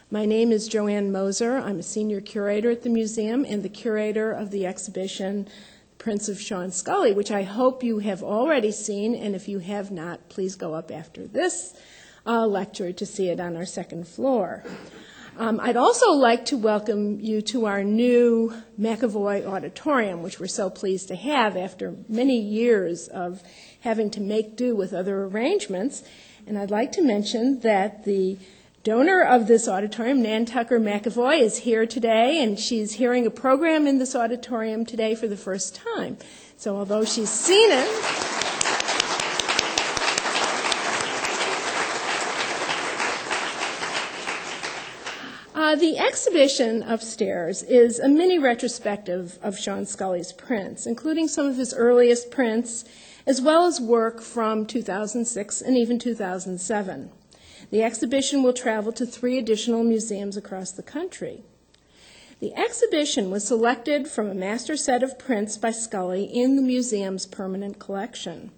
My name is Joanne Moser. I'm a senior curator at the museum and the curator of the exhibition Prints of Sean Scully, which I hope you have already seen, and if you have not, please go up after this lecture to see it on our second floor. I'd also like to welcome you to our new McAvoy Auditorium, which we're so pleased to have after many years of having to make do with other arrangements. And I'd like to mention that the donor of this auditorium, Nan Tucker McAvoy, is here today, and she's hearing a program in this auditorium today for the first time. So although she's seen it, the exhibition upstairs is a mini retrospective of Sean Scully's prints, including some of his earliest prints, as well as work from 2006 and even 2007. The exhibition will travel to 3 additional museums across the country. The exhibition was selected from a master set of prints by Scully in the museum's permanent collection.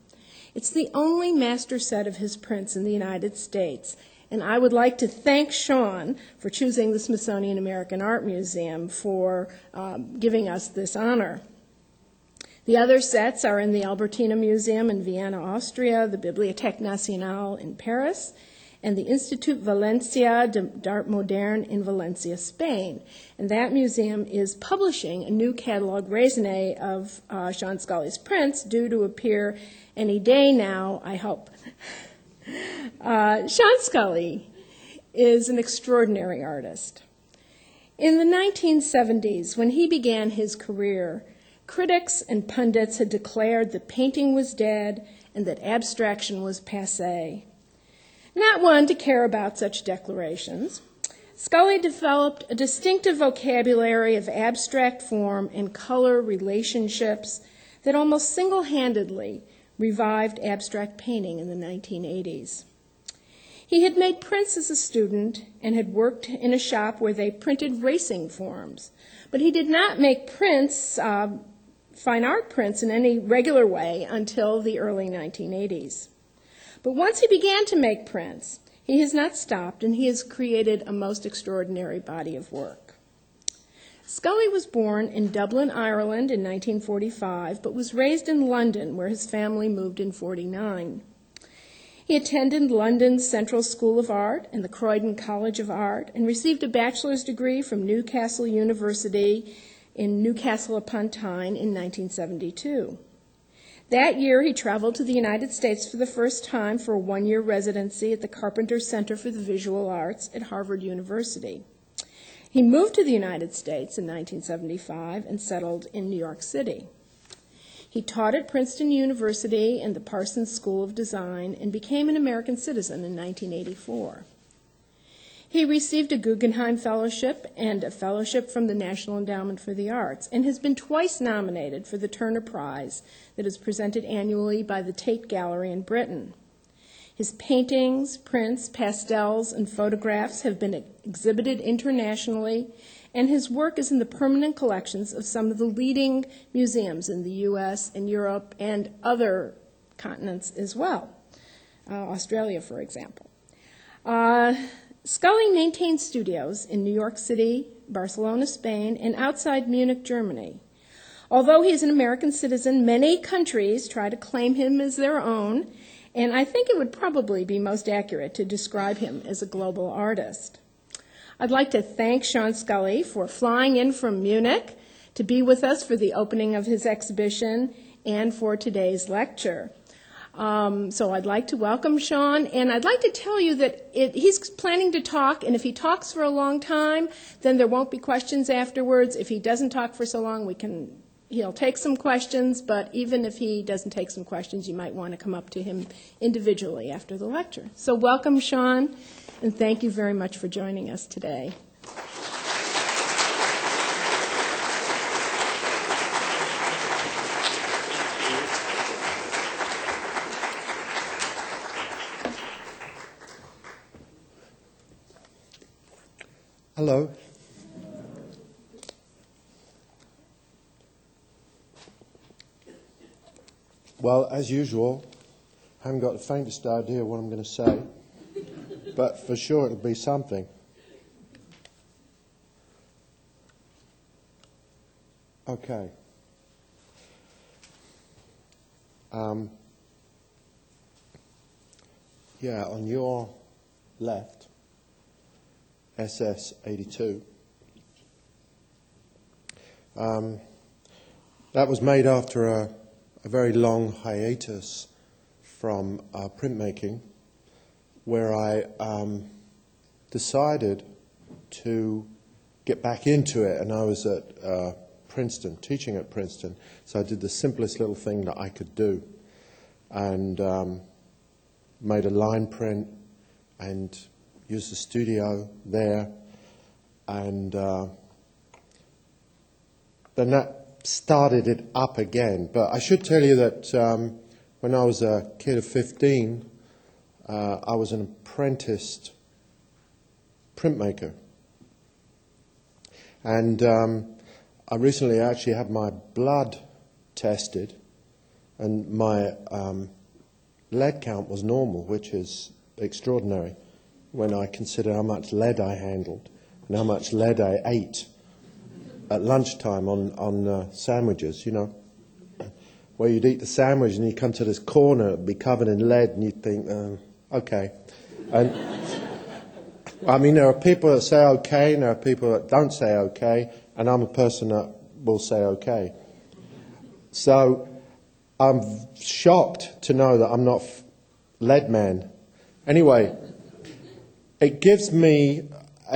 It's the only master set of his prints in the United States, and I would like to thank Sean for choosing the Smithsonian American Art Museum for giving us this honor. The other sets are in the Albertina Museum in Vienna, Austria, the Bibliothèque Nationale in Paris, and the Institut Valencia d'Art Moderne in Valencia, Spain. And that museum is publishing a new catalog raisonné of Sean Scully's prints, due to appear any day now, I hope. Sean Scully is an extraordinary artist. In the 1970s, when he began his career, critics and pundits had declared that painting was dead and that abstraction was passé. Not one to care about such declarations, Scully developed a distinctive vocabulary of abstract form and color relationships that almost single-handedly revived abstract painting in the 1980s. He had made prints as a student and had worked in a shop where they printed racing forms, but he did not make prints, fine art prints, in any regular way until the early 1980s. But once he began to make prints, he has not stopped, and he has created a most extraordinary body of work. Scully was born in Dublin, Ireland in 1945, but was raised in London, where his family moved in 1949. He attended London's Central School of Art and the Croydon College of Art, and received a bachelor's degree from Newcastle University in Newcastle upon Tyne in 1972. That year, he traveled to the United States for the first time for a 1-year residency at the Carpenter Center for the Visual Arts at Harvard University. He moved to the United States in 1975 and settled in New York City. He taught at Princeton University and the Parsons School of Design and became an American citizen in 1984. He received a Guggenheim Fellowship and a fellowship from the National Endowment for the Arts, and has been twice nominated for the Turner Prize that is presented annually by the Tate Gallery in Britain. His paintings, prints, pastels, and photographs have been exhibited internationally, and his work is in the permanent collections of some of the leading museums in the U.S. and Europe and other continents as well, Australia, for example. Scully maintains studios in New York City, Barcelona, Spain, and outside Munich, Germany. Although he is an American citizen, many countries try to claim him as their own, and I think it would probably be most accurate to describe him as a global artist. I'd like to thank Sean Scully for flying in from Munich to be with us for the opening of his exhibition and for today's lecture. So I'd like to welcome Sean, and I'd like to tell you that he's planning to talk, and if he talks for a long time, then there won't be questions afterwards. If he doesn't talk for so long, he'll take some questions, but even if he doesn't take some questions, you might want to come up to him individually after the lecture. So welcome, Sean, and thank you very much for joining us today. Hello. Well, as usual, I haven't got the faintest idea what I'm going to say, but for sure it'll be something. Okay. Yeah, on your left, SS82. That was made after a very long hiatus from printmaking, where I decided to get back into it, and I was at Princeton, teaching at Princeton, so I did the simplest little thing that I could do, and made a line print and used the studio there, and then that started it up again. But I should tell you that when I was a kid of 15, I was an apprenticed printmaker. And I recently actually had my blood tested, and my lead count was normal, which is extraordinary when I consider how much lead I handled and how much lead I ate at lunchtime on sandwiches, you know, where you'd eat the sandwich and you come to this corner, it'd be covered in lead, and you'd think, okay. And I mean, there are people that say okay, and there are people that don't say okay, and I'm a person that will say okay. So I'm shocked to know that I'm not lead man. Anyway, it gives me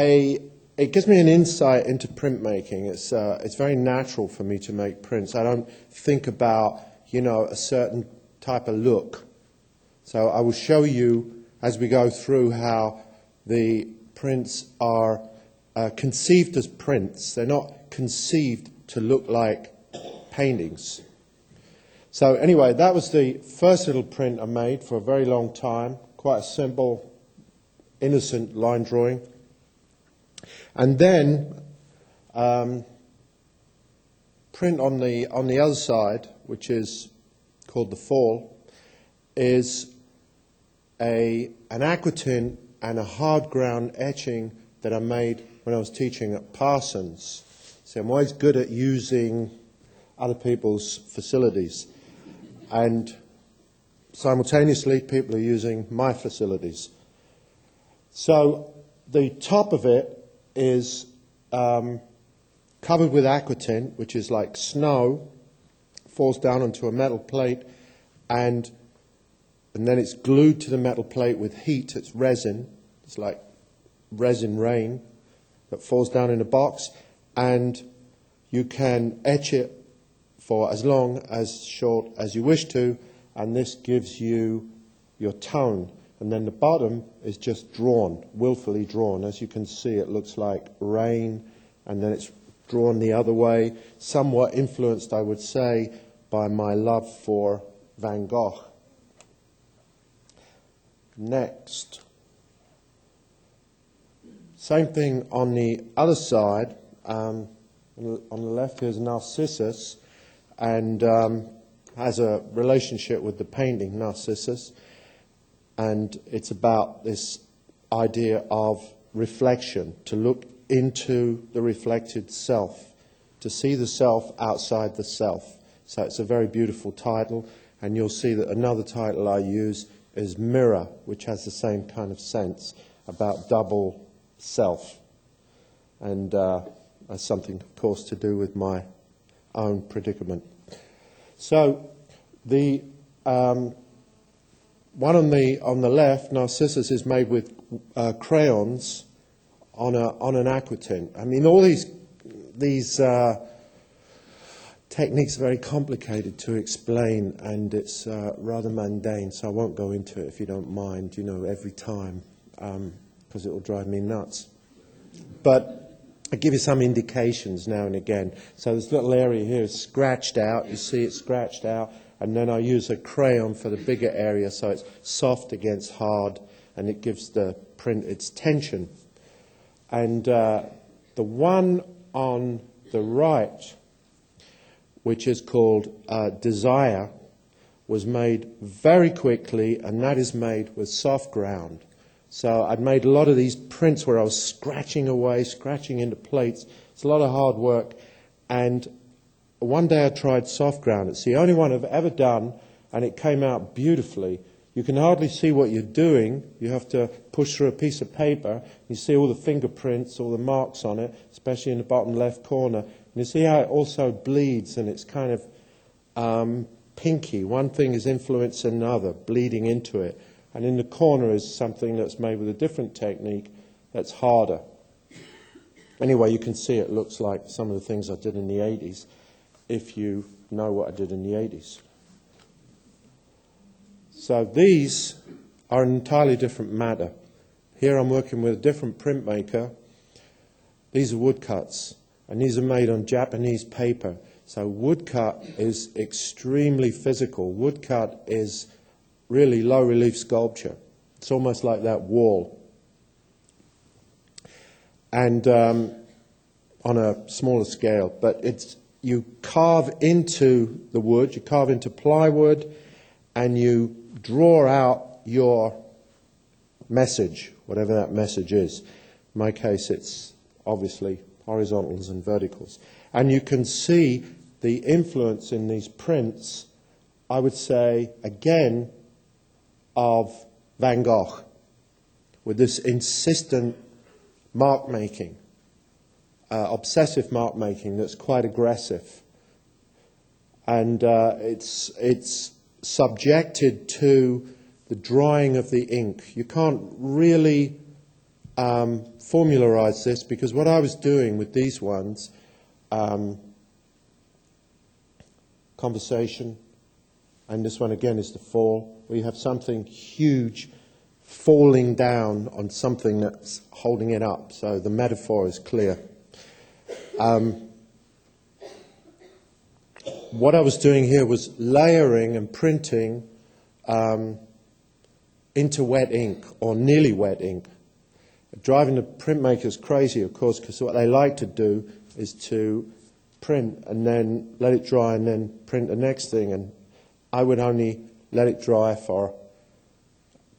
an insight into printmaking. It's very natural for me to make prints. I don't think about, you know, a certain type of look. So I will show you as we go through how the prints are conceived as prints. They're not conceived to look like paintings. So anyway, that was the first little print I made for a very long time. Quite a simple, innocent line drawing. And then print on the other side, which is called the Fall, is an aquatint and a hard ground etching that I made when I was teaching at Parsons. So I'm always good at using other people's facilities, and simultaneously people are using my facilities. So the top of it is covered with aquatint, which is like snow, falls down onto a metal plate, and then it's glued to the metal plate with heat. It's resin. It's like resin rain that falls down in a box, and you can etch it for as long, as short as you wish to, and this gives you your tone. And then the bottom is just drawn, willfully drawn. As you can see, it looks like rain, and then it's drawn the other way, somewhat influenced, I would say, by my love for Van Gogh. Next. Same thing on the other side. On the left here's Narcissus, and has a relationship with the painting Narcissus. And it's about this idea of reflection, to look into the reflected self, to see the self outside the self. So it's a very beautiful title, and you'll see that another title I use is Mirror, which has the same kind of sense about double self. And that's something, of course, to do with my own predicament. So the one on the left, Narcissus, is made with crayons on an aquatint. I mean, all these techniques are very complicated to explain, and it's rather mundane, so I won't go into it if you don't mind, you know, every time, because it will drive me nuts. But I give you some indications now and again. So this little area here is scratched out. You see it scratched out. And then I use a crayon for the bigger area, so it's soft against hard, and it gives the print its tension. And the one on the right, which is called Desire, was made very quickly, and that is made with soft ground. So I'd made a lot of these prints where I was scratching away, scratching into plates. It's a lot of hard work, and one day I tried soft ground. It's the only one I've ever done, and it came out beautifully. You can hardly see what you're doing. You have to push through a piece of paper. You see all the fingerprints, all the marks on it, especially in the bottom left corner. And you see how it also bleeds, and it's kind of pinky. One thing is influencing another, bleeding into it. And in the corner is something that's made with a different technique that's harder. Anyway, you can see it looks like some of the things I did in the 80s, if you know what I did in the 80s. So these are an entirely different matter. Here I'm working with a different printmaker. These are woodcuts, and these are made on Japanese paper. So woodcut is extremely physical. Woodcut is really low relief sculpture. It's almost like that wall. And on a smaller scale, but you carve into the wood, you carve into plywood, and you draw out your message, whatever that message is. In my case, it's obviously horizontals and verticals. And you can see the influence in these prints, I would say, again, of Van Gogh, with this insistent mark making, obsessive mark making that's quite aggressive. And it's subjected to the drying of the ink. You can't really formularize this, because what I was doing with these ones, conversation, and this one again is the fall, where you have something huge falling down on something that's holding it up. So the metaphor is clear. What I was doing here was layering and printing into wet ink, or nearly wet ink. Driving the printmakers crazy, of course, because what they like to do is to print and then let it dry and then print the next thing. And I would only let it dry for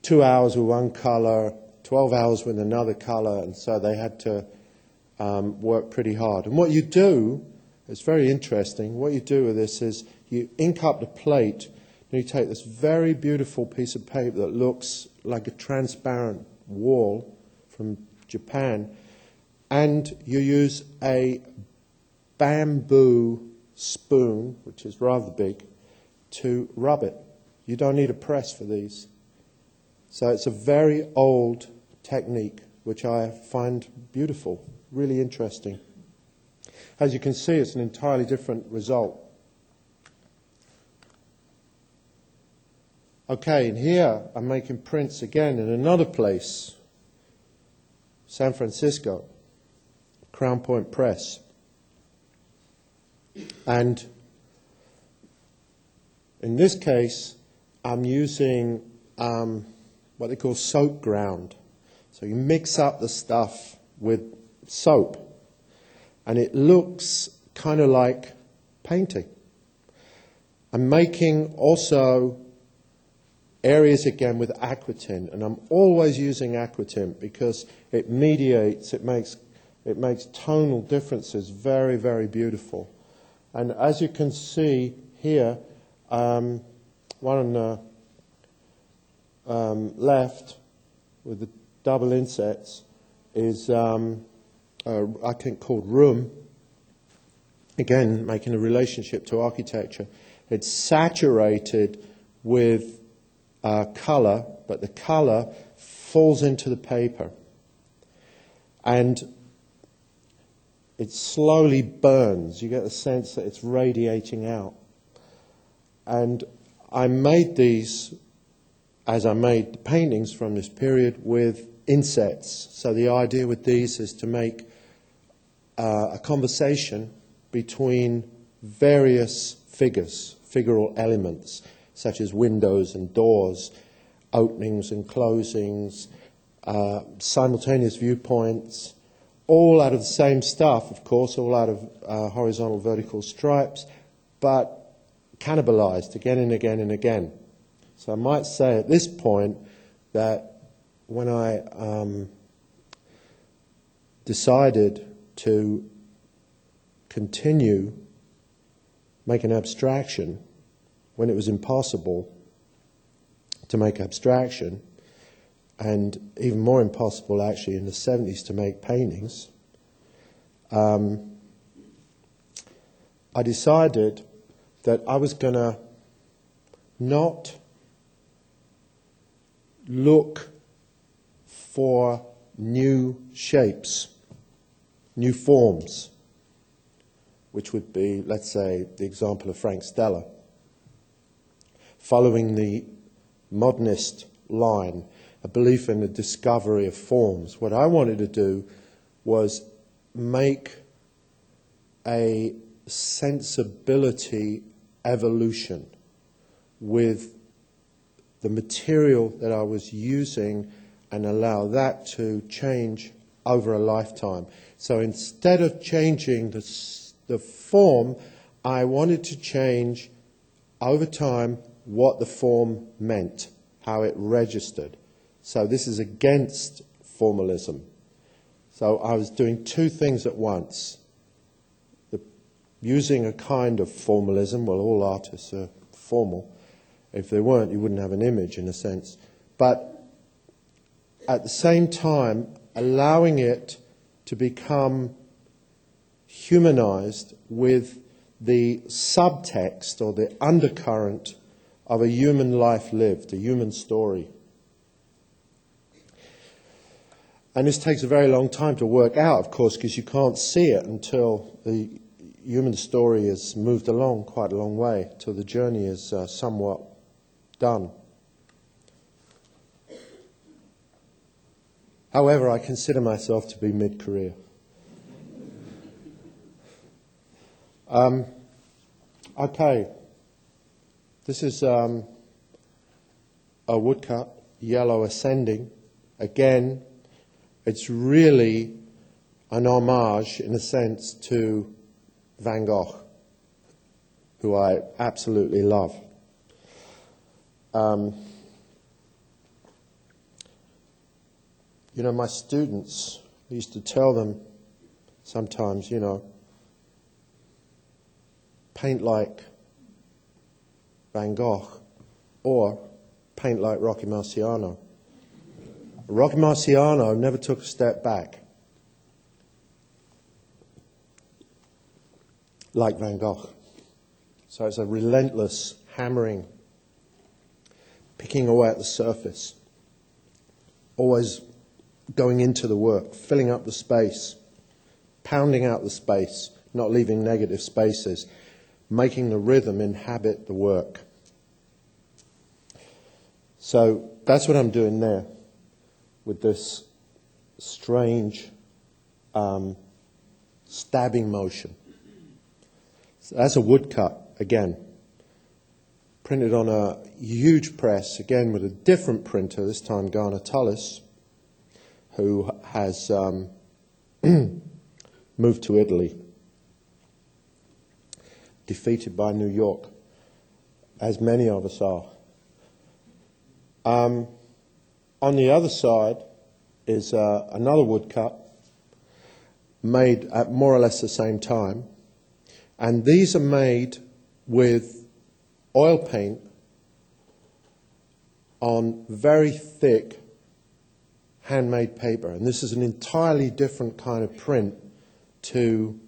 2 hours with one colour, 12 hours with another colour, and so they had to work pretty hard. And what you do, it's very interesting, what you do with this is you ink up the plate, and you take this very beautiful piece of paper that looks like a transparent wall from Japan, and you use a bamboo spoon, which is rather big, to rub it. You don't need a press for these. So it's a very old technique, which I find beautiful, really interesting. As you can see, it's an entirely different result. Okay, and here I'm making prints again in another place, San Francisco, Crown Point Press. And in this case, I'm using what they call soap ground. So you mix up the stuff with soap, and it looks kind of like painting. I'm making also areas again with aquatint, and I'm always using aquatint because it mediates, it makes tonal differences very, very beautiful. And as you can see here, one on the left with the double insets is I think called Room, again making a relationship to architecture. It's saturated with colour, but the colour falls into the paper and it slowly burns. You get the sense that it's radiating out. And I made these, as I made the paintings from this period, with insets. So the idea with these is to make a conversation between various figures, figural elements, such as windows and doors, openings and closings, simultaneous viewpoints, all out of the same stuff, of course, all out of horizontal, vertical stripes, but cannibalized again and again and again. So I might say at this point that when I decided to continue make an abstraction when it was impossible to make abstraction, and even more impossible actually in the 70s to make paintings, I decided that I was going to not look for new shapes, new forms, which would be, let's say, the example of Frank Stella, following the modernist line, a belief in the discovery of forms. What I wanted to do was make a sensibility evolution with the material that I was using and allow that to change over a lifetime. So instead of changing the form, I wanted to change over time what the form meant, how it registered. So this is against formalism. So I was doing two things at once. Using a kind of formalism, well, all artists are formal. If they weren't, you wouldn't have an image in a sense. But at the same time, allowing it to become humanized with the subtext or the undercurrent of a human life lived, a human story. And this takes a very long time to work out, of course, because you can't see it until the human story has moved along quite a long way, till the journey is somewhat done. However, I consider myself to be mid-career. Okay, this is a woodcut, yellow ascending. Again, it's really an homage, in a sense, to Van Gogh, who I absolutely love. You know, my students, I used to tell them sometimes, you know, paint like Van Gogh or paint like Rocky Marciano. Rocky Marciano never took a step back, like Van Gogh. So it's a relentless hammering, picking away at the surface, always going into the work, filling up the space, pounding out the space, not leaving negative spaces, making the rhythm inhabit the work. So that's what I'm doing there with this strange stabbing motion. So that's a woodcut, again, printed on a huge press, again with a different printer, this time Garner Tullis, who has moved to Italy, defeated by New York, as many of us are. On the other side is another woodcut made at more or less the same time. And these are made with oil paint on very thick handmade paper. And this is an entirely different kind of print to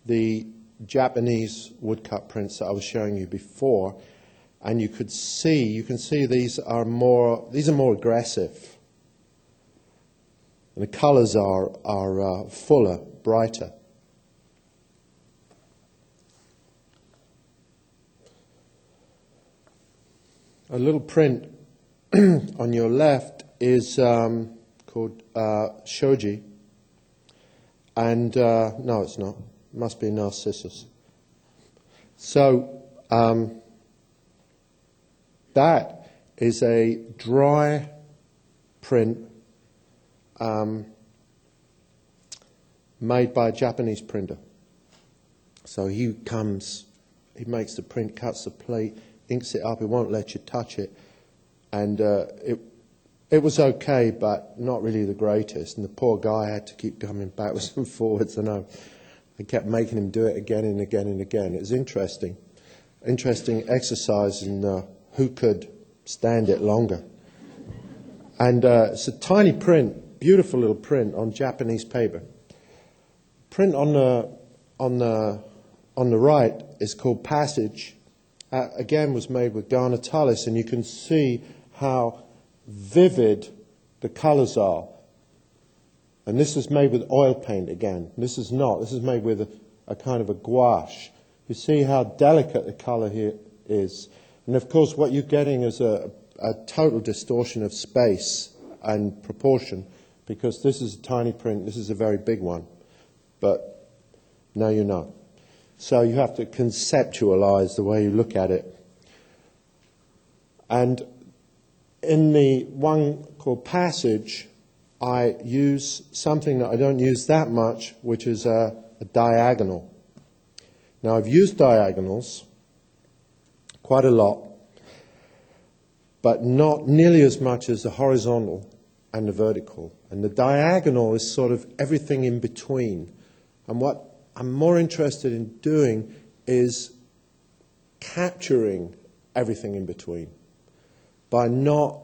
the Japanese woodcut prints that I was showing you before. And you can see these are more aggressive. And the colors are fuller, brighter. A little print on your left is called shoji. And no, it's not. It must be Narcissus. So that is a dry print made by a Japanese printer. So he makes the print, cuts the plate, inks it up, it won't let you touch it. And it was okay, but not really the greatest. And the poor guy had to keep coming backwards and forwards, I kept making him do it again and again and again. It was interesting exercise in who could stand it longer. And it's a tiny print, beautiful little print on Japanese paper. Print on the right is called Passage. Again, was made with Ghana Tallis, and you can see how vivid the colours are. And this is made with oil paint again. This is not. This is made with a kind of a gouache. You see how delicate the colour here is. And of course, what you're getting is a total distortion of space and proportion, because this is a tiny print, this is a very big one. But now you know. So you have to conceptualize the way you look at it. And in the one called Passage, I use something that I don't use that much, which is a diagonal. Now, I've used diagonals quite a lot, but not nearly as much as the horizontal and the vertical. And the diagonal is sort of everything in between. And what I'm more interested in doing is capturing everything in between by not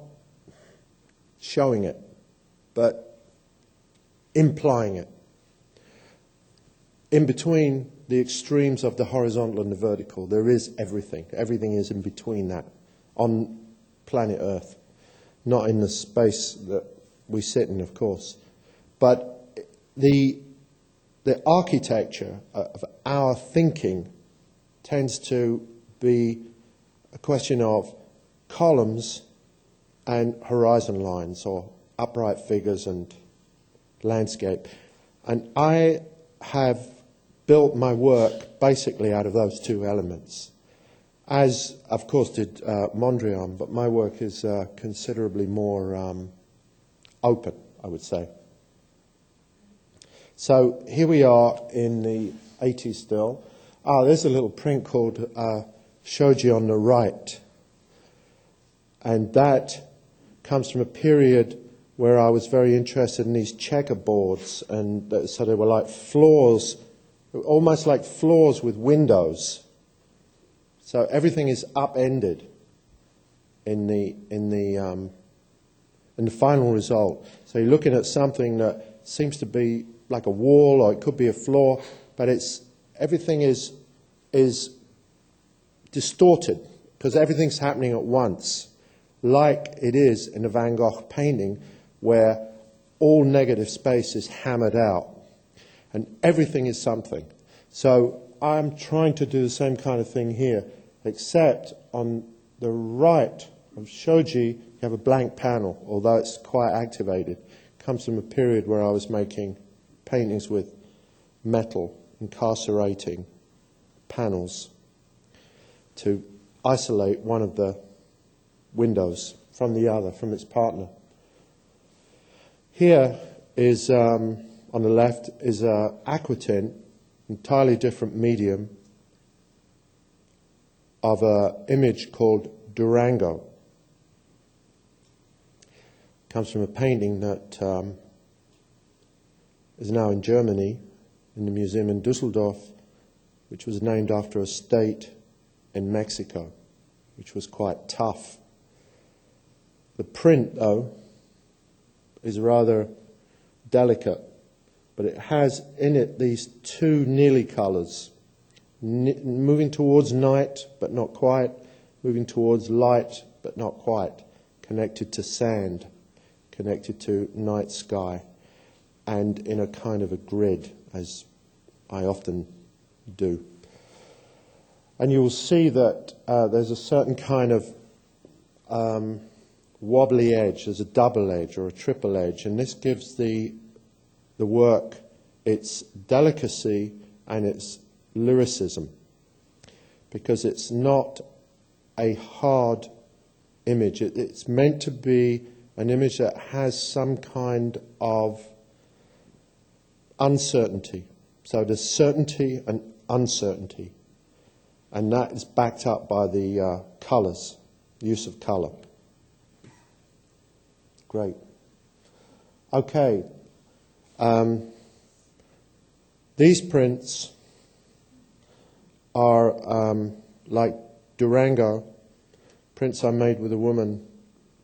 showing it, but implying it. In between the extremes of the horizontal and the vertical, there is everything. Everything is in between that on planet Earth, not in the space that we sit in, of course. But the architecture of our thinking tends to be a question of columns and horizon lines, or upright figures and landscape. And I have built my work basically out of those two elements, as of course did Mondrian, but my work is considerably more open, I would say. So here we are in the 80s still. There's a little print called Shoji on the right. And that comes from a period where I was very interested in these checkerboards. And so they were like floors, almost like floors with windows. So everything is upended in the final result. So you're looking at something that seems to be like a wall, or it could be a floor, but everything is distorted because everything's happening at once, like it is in a Van Gogh painting where all negative space is hammered out and everything is something. So I'm trying to do the same kind of thing here, except on the right of Shoji you have a blank panel, although it's quite activated. It comes from a period where I was making paintings with metal, incarcerating panels to isolate one of the windows from the other, from its partner. Here is, on the left, is aquatint, entirely different medium, of an image called Durango. It comes from a painting that is now in Germany, in the museum in Düsseldorf, which was named after a state in Mexico, which was quite tough. The print, though, is rather delicate, but it has in it these two nearly colours, moving towards night, but not quite, moving towards light, but not quite, connected to sand, connected to night sky, and in a kind of a grid, as I often do. And you will see that there's a certain kind of wobbly edge. There's a double edge or a triple edge, and this gives the work its delicacy and its lyricism, because it's not a hard image. It's meant to be an image that has some kind of uncertainty. So there's certainty and uncertainty, and that is backed up by the colours, use of colour. Great. Okay. These prints are like Durango, prints I made with a woman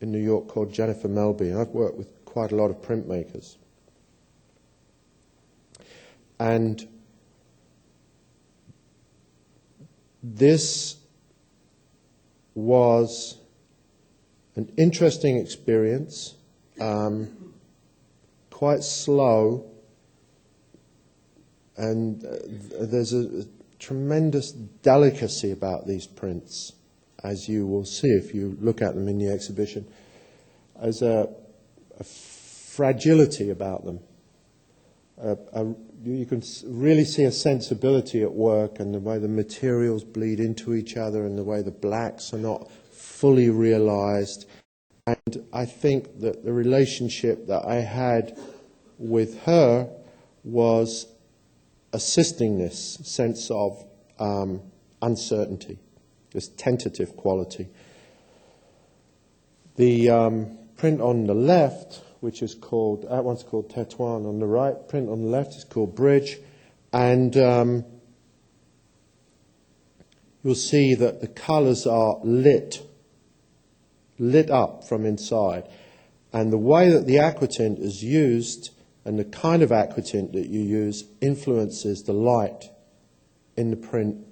in New York called Jennifer Melby. I've worked with quite a lot of printmakers. And this was an interesting experience, quite slow, and there's a tremendous delicacy about these prints, as you will see if you look at them in the exhibition. There's a fragility about them. You can really see a sensibility at work, and the way the materials bleed into each other and the way the blacks are not fully realized. And I think that the relationship that I had with her was assisting this sense of uncertainty, this tentative quality. The print on the left, which is called, that one's called Tetuan on the right, print on the left is called Bridge, and you'll see that the colors are lit up from inside. And the way that the aquatint is used and the kind of aquatint that you use influences the light in the print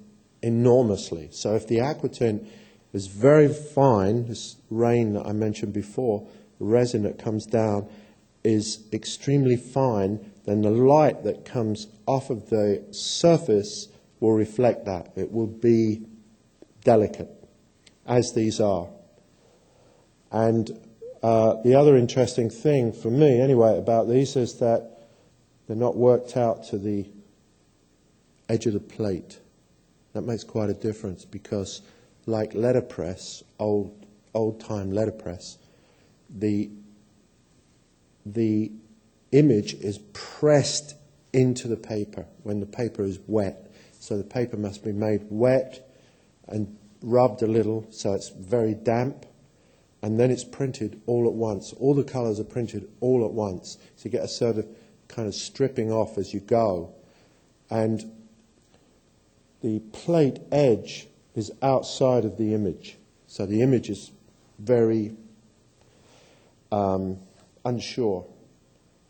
enormously. So if the aquatint is very fine, this rain that I mentioned before, the resin that comes down is extremely fine, then the light that comes off of the surface will reflect that. It will be delicate, as these are. And the other interesting thing for me, anyway, about these is that they're not worked out to the edge of the plate. That makes quite a difference because, like letterpress, old-time letterpress, the image is pressed into the paper when the paper is wet. So the paper must be made wet and rubbed a little so it's very damp, and then it's printed all at once. All the colors are printed all at once. So you get a sort of kind of stripping off as you go. And the plate edge is outside of the image. So the image is very unsure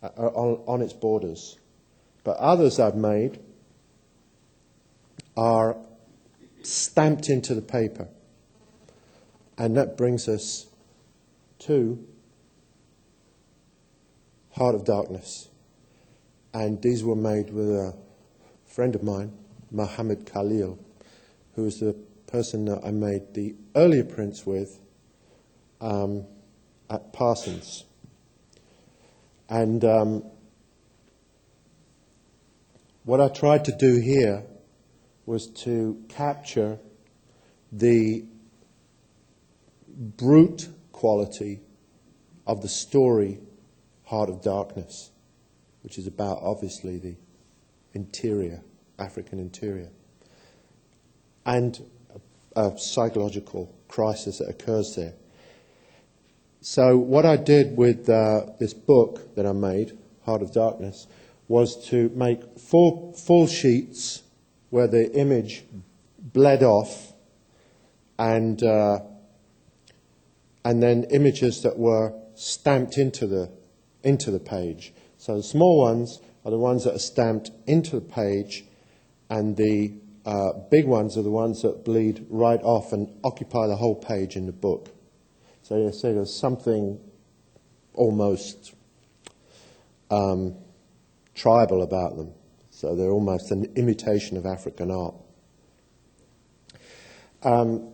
on its borders. But others I've made are stamped into the paper. And that brings us to Heart of Darkness. And these were made with a friend of mine, Mohammed Khalil, who was the person that I made the earlier prints with at Parsons. And what I tried to do here was to capture the brute quality of the story Heart of Darkness, which is about, obviously, the interior, African interior, and a psychological crisis that occurs there. So what I did with this book that I made, Heart of Darkness, was to make four full sheets where the image bled off, and then images that were stamped into the page. So the small ones are the ones that are stamped into the page, and the big ones are the ones that bleed right off and occupy the whole page in the book. So you see there's something almost tribal about them. So they're almost an imitation of African art. And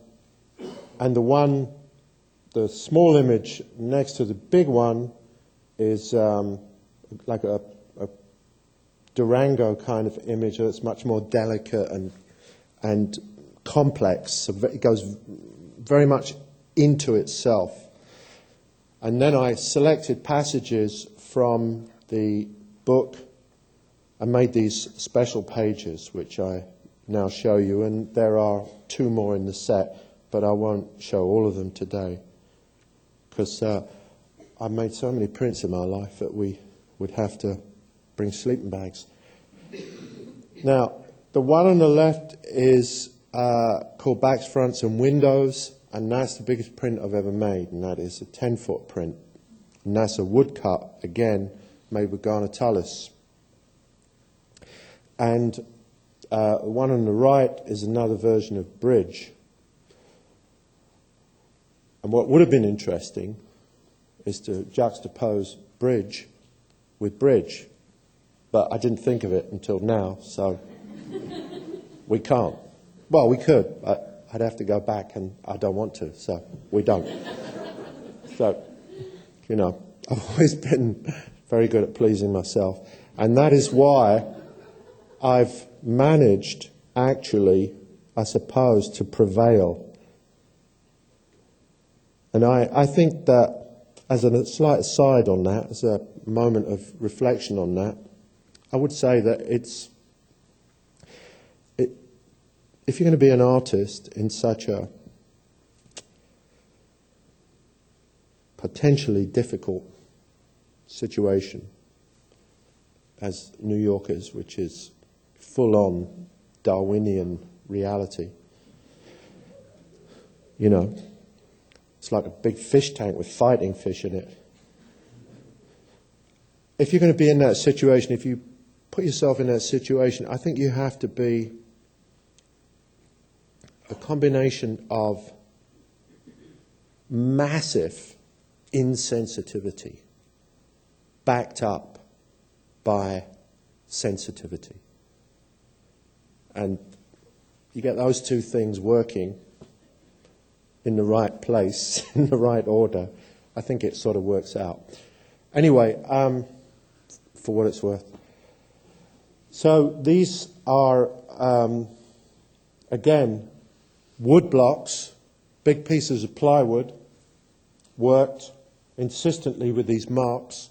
the small image next to the big one is like a Durango kind of image that's much more delicate and complex. So it goes very much into itself. And then I selected passages from the book and made these special pages, which I now show you. And there are 2 more in the set, but I won't show all of them today, because I've made so many prints in my life that we would have to bring sleeping bags. Now, the one on the left is called Backs, Fronts and Windows, and that's the biggest print I've ever made, and that is a 10-foot print. And that's a woodcut, again, made with Garnetellus. And the one on the right is another version of Bridge. And what would have been interesting is to juxtapose Bridge with Bridge. But I didn't think of it until now, so we can't. Well, we could. I'd have to go back, and I don't want to, so we don't. So, you know, I've always been very good at pleasing myself. And that is why I've managed, actually, I suppose, to prevail. And I think that, as a slight aside on that, as a moment of reflection on that, I would say that if you're going to be an artist in such a potentially difficult situation as New York is, which is full-on Darwinian reality, you know, it's like a big fish tank with fighting fish in it. If you're going to be in that situation, if you put yourself in that situation, I think you have to be a combination of massive insensitivity backed up by sensitivity. And you get those two things working in the right place, in the right order, I think it sort of works out. Anyway, for what it's worth. So these are, again, wood blocks, big pieces of plywood, worked insistently with these marks,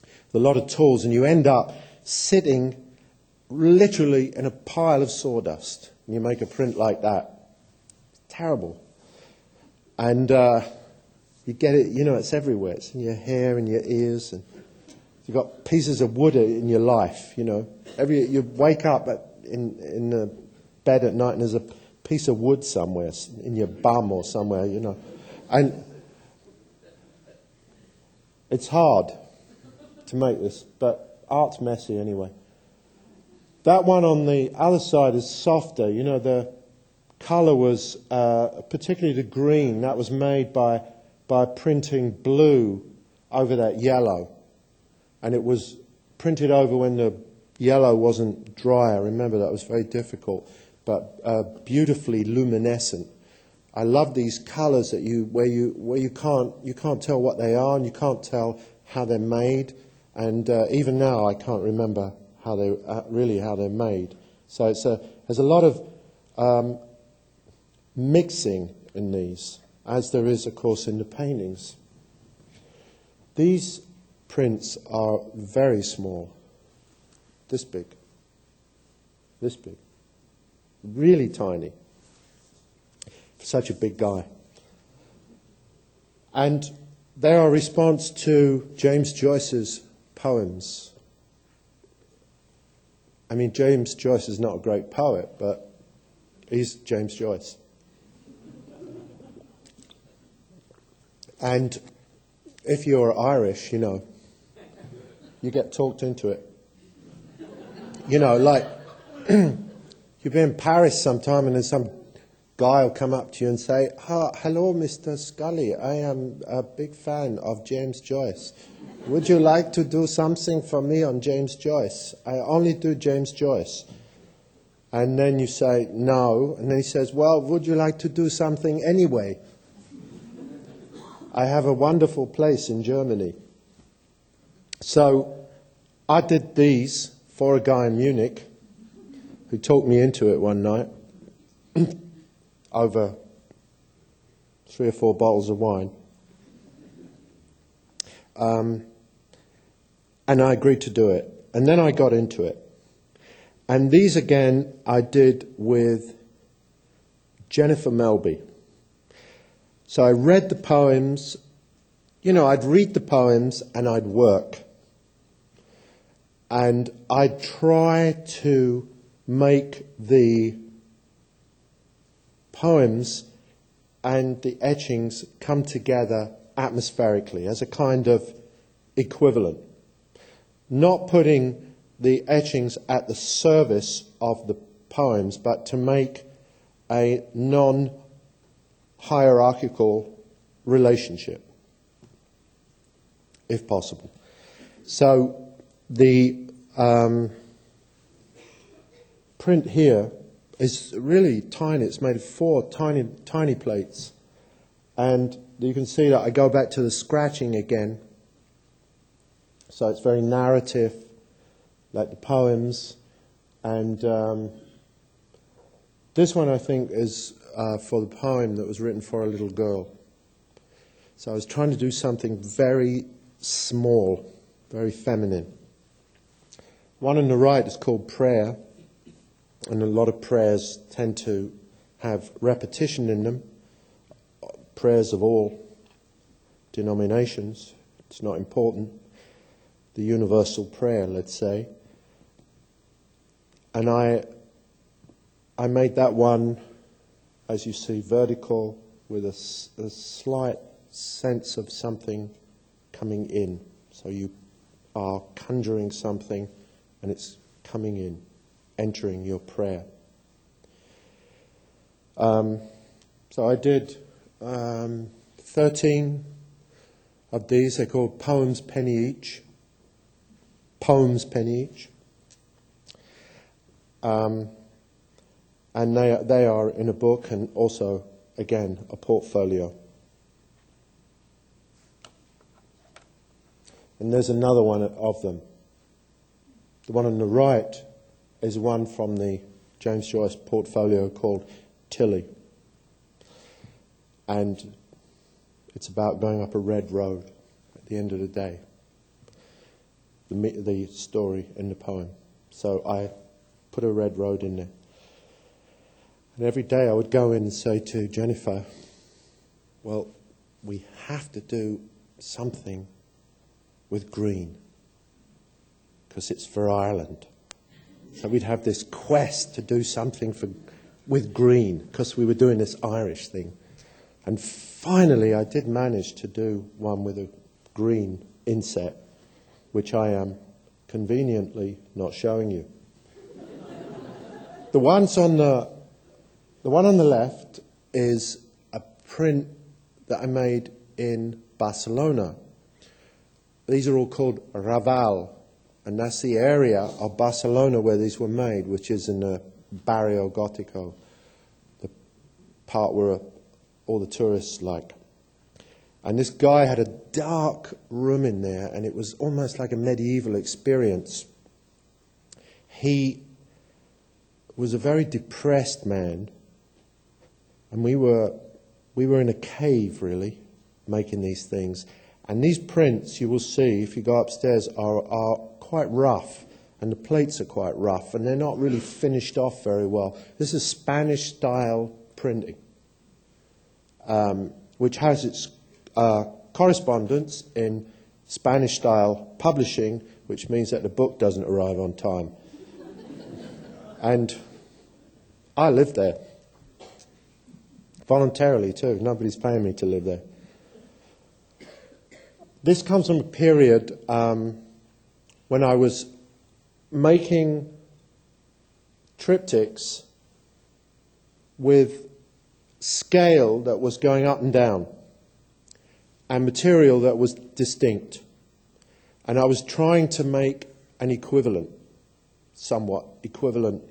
with a lot of tools, and you end up sitting literally in a pile of sawdust. And you make a print like that. It's terrible. And you get it, you know, it's everywhere. It's in your hair and your ears. And you've got pieces of wood in your life, you know. You wake up in the bed at night and there's a piece of wood somewhere, in your bum or somewhere, you know. And it's hard to make this, but art's messy anyway. That one on the other side is softer. You know, the colour was, particularly the green, that was made by printing blue over that yellow. And it was printed over when the yellow wasn't dry. I remember that was very difficult, but beautifully luminescent. I love these colours that where you can't tell what they are and you can't tell how they're made. And even now I can't remember how they're made. So there's a lot of mixing in these, as there is, of course, in the paintings. These prints are very small, this big, really tiny, for such a big guy. And they are a response to James Joyce's poems. I mean, James Joyce is not a great poet, but he's James Joyce. And if you're Irish, you know, you get talked into it. You know, like, you'll be in Paris sometime and then some guy will come up to you and say, hello, Mr. Scully, I am a big fan of James Joyce. Would you like to do something for me on James Joyce? I only do James Joyce. And then you say, no. And then he says, well, would you like to do something anyway? I have a wonderful place in Germany. So I did these for a guy in Munich who talked me into it one night over 3 or 4 bottles of wine. And I agreed to do it. And then I got into it. And these, again, I did with Jennifer Melby. So I read the poems. You know, I'd read the poems and I'd work. And I'd try to make the poems and the etchings come together atmospherically as a kind of equivalent. Not putting the etchings at the service of the poems, but to make a non-hierarchical relationship, if possible. So the print here is really tiny. It's made of 4 tiny plates. And you can see that I go back to the scratching again. So it's very narrative, like the poems. And this one, I think, is for the poem that was written for a little girl. So I was trying to do something very small, very feminine. One on the right is called Prayer. And a lot of prayers tend to have repetition in them. Prayers of all denominations. It's not important. The universal prayer, let's say. And I made that one, as you see, vertical with a slight sense of something coming in. So you are conjuring something and it's coming in, entering your prayer. So I did 13 of these. They're called Poems Penny Each. Poems Penny Each. And they are in a book and also, again, a portfolio. And there's another one of them. The one on the right is one from the James Joyce portfolio called Tilly. And it's about going up a red road at the end of the day. The story in the poem. So I put a red road in there. And every day I would go in and say to Jennifer, well, we have to do something with green, because it's for Ireland. So we'd have this quest to do something with green, because we were doing this Irish thing. And finally I did manage to do one with a green inset, which I am conveniently not showing you. The one on the left is a print that I made in Barcelona. These are all called Raval, and that's the area of Barcelona where these were made, which is in the Barrio Gótico, the part where all the tourists like. And this guy had a dark room in there, and it was almost like a medieval experience. He was a very depressed man, and we were in a cave, really, making these things. And these prints, you will see, if you go upstairs, are quite rough, and the plates are quite rough, and they're not really finished off very well. This is Spanish-style printing, which has its correspondence in Spanish-style publishing, which means that the book doesn't arrive on time. And I live there. Voluntarily, too. Nobody's paying me to live there. This comes from a period when I was making triptychs with scale that was going up and down and material that was distinct. And I was trying to make an equivalent, somewhat equivalent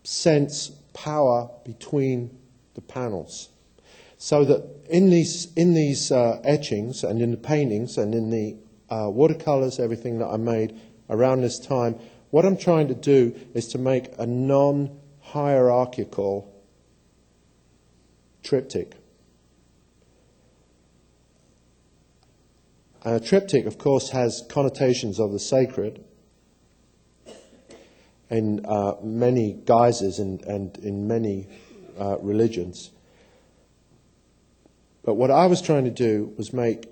sense, power between the panels. So that in these etchings and in the paintings and in the watercolors, everything that I made around this time, what I'm trying to do is to make a non-hierarchical triptych. And a triptych, of course, has connotations of the sacred in many guises and in many religions. But what I was trying to do was make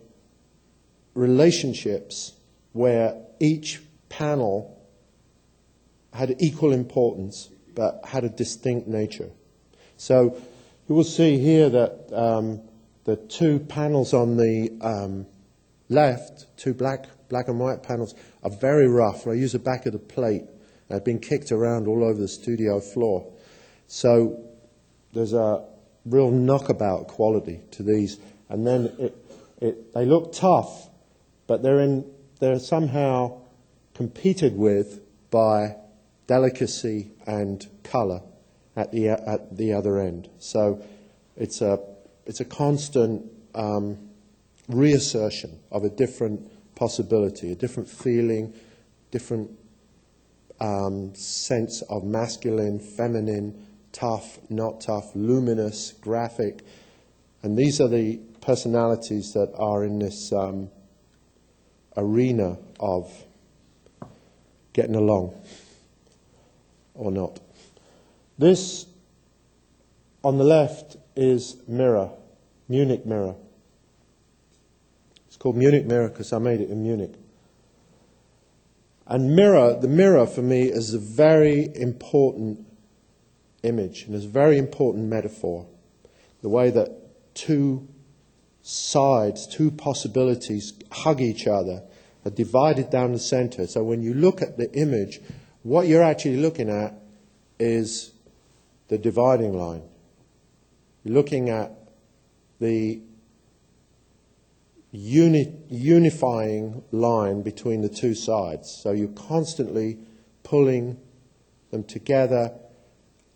relationships where each panel had equal importance, but had a distinct nature. So you will see here that the two panels on the left, two black and white panels, are very rough. I use the back of the plate. They've been kicked around all over the studio floor. So there's a real knockabout quality to these. And then they look tough, but they're somehow competed with by delicacy and colour at the other end. So it's a constant reassertion of a different possibility, a different feeling, different sense of masculine, feminine, tough, not tough, luminous, graphic. And these are the personalities that are in this arena of getting along or not. This on the left is Mirror, Munich Mirror. It's called Munich Mirror because I made it in Munich. And the mirror for me is a very important image and is a very important metaphor. The way that two sides, two possibilities hug each other, are divided down the center. So when you look at the image, what you're actually looking at is the dividing line. You're looking at the unifying line between the two sides. So you're constantly pulling them together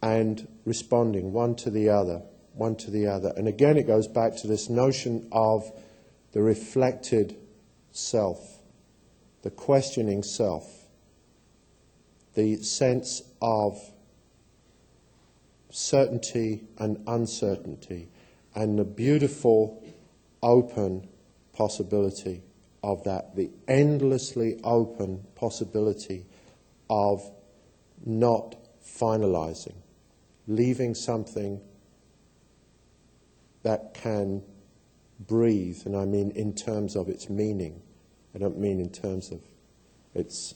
and responding one to the other, one to the other. And again, it goes back to this notion of the reflected self, the questioning self, the sense of certainty and uncertainty, and the beautiful open possibility of that, the endlessly open possibility of not finalizing, leaving something that can breathe, and I mean in terms of its meaning. I don't mean in terms of its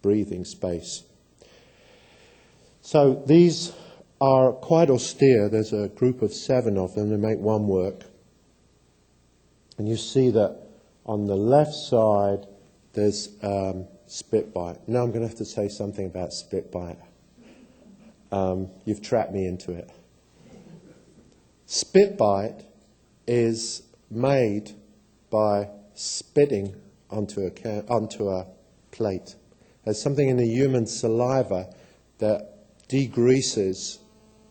breathing space. So these are quite austere. There's a group of 7 of them. They make one work. And you see that on the left side, there's spit bite. Now I'm going to have to say something about spit bite. You've trapped me into it. Spit bite is made by spitting onto a plate. There's something in the human saliva that degreases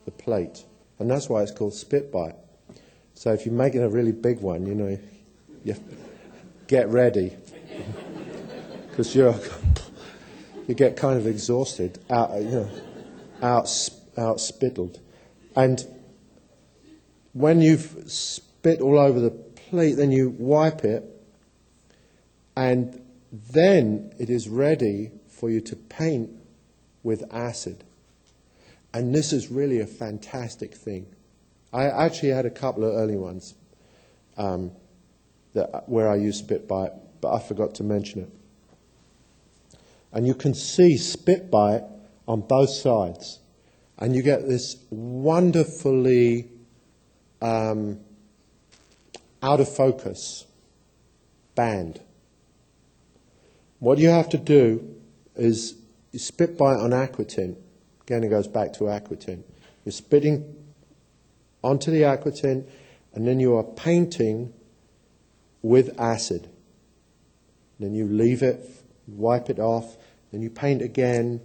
the plate. And that's why it's called spit bite. So if you're making a really big one, you get ready. Because you get kind of exhausted, out spittled. And when you've spit all over the plate, then you wipe it, and then it is ready for you to paint with acid. And this is really a fantastic thing. I actually had a couple of early ones where I used spit bite, but I forgot to mention it. And you can see spit bite on both sides. And you get this wonderfully out of focus band. What you have to do is you spit bite on aquatint. Again, it goes back to aquatint. You're spitting onto the aquatint, and then you are painting with acid. Then you leave it, wipe it off, then you paint again,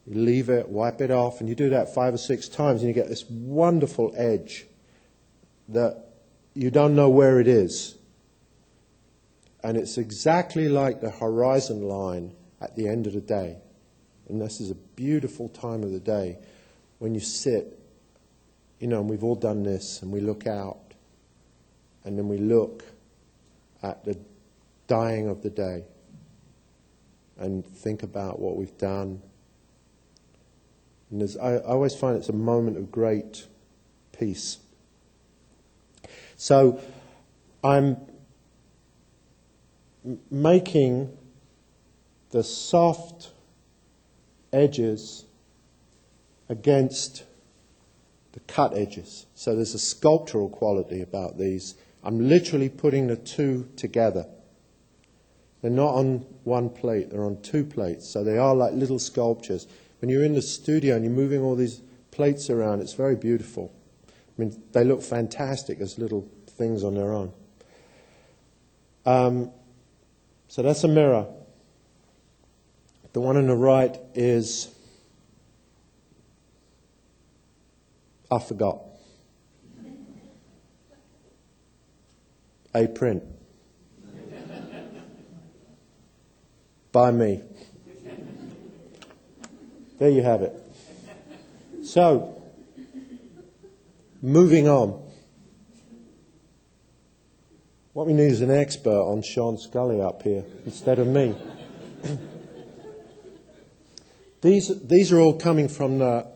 you leave it, wipe it off, and you do that 5 or 6 times, and you get this wonderful edge that you don't know where it is. And it's exactly like the horizon line at the end of the day. And this is a beautiful time of the day when you sit, and we've all done this, and we look out, and then we look at the dying of the day and think about what we've done. And I always find it's a moment of great peace. So I'm making the soft edges against the cut edges. So there's a sculptural quality about these. I'm literally putting the two together. They're not on one plate, they're on two plates. So they are like little sculptures. When you're in the studio and you're moving all these plates around, it's very beautiful. I mean, they look fantastic as little things on their own. So that's a mirror. The one on the right is, I forgot, a print by me. There you have it. So, moving on. What we need is an expert on Sean Scully up here instead of me. These are all coming from the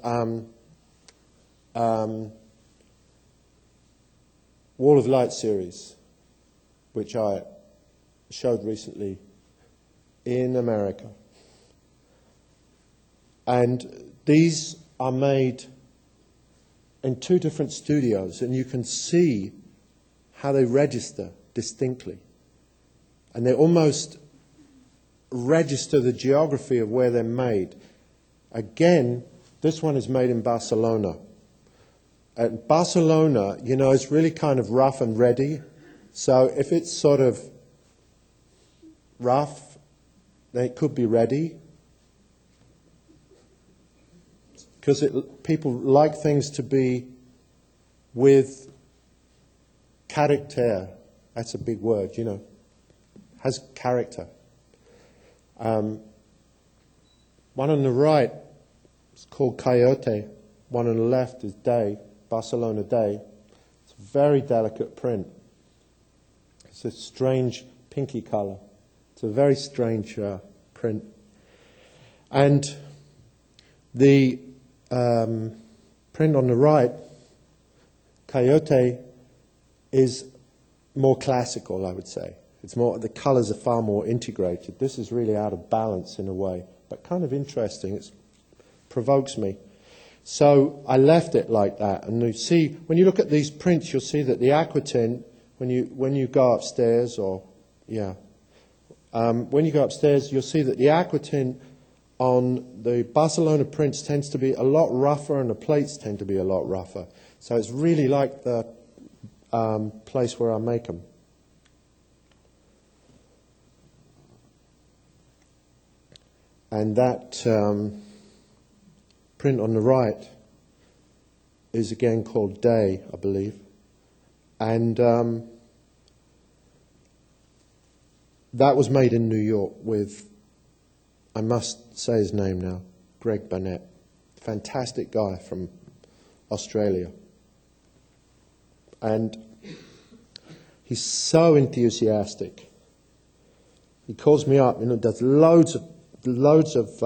Wall of Light series, which I showed recently in America. And these are made in two different studios, and you can see how they register distinctly. And they almost register the geography of where they're made. Again, this one is made in Barcelona. At Barcelona, you know, it's really kind of rough and ready. So if it's sort of rough, then it could be ready. Because people like things to be with character. That's a big word, you know. Has character. One on the right is called Coyote. One on the left is Day, Barcelona Day. It's a very delicate print. It's a strange pinky color. It's a very strange print. And the print on the right, Coyote, is more classical, I would say. It's more, the colors are far more integrated. This is really out of balance in a way, but kind of interesting. It provokes me. So I left it like that. And you see, when you look at these prints, you'll see that the aquatint, when you go upstairs, when you go upstairs, you'll see that the aquatint on the Barcelona prints tends to be a lot rougher, and the plates tend to be a lot rougher. So it's really like the place where I make them. And that print on the right is again called Day, I believe. And that was made in New York with, I must say his name now, Greg Burnett. Fantastic guy from Australia. And he's so enthusiastic. He calls me up, does loads of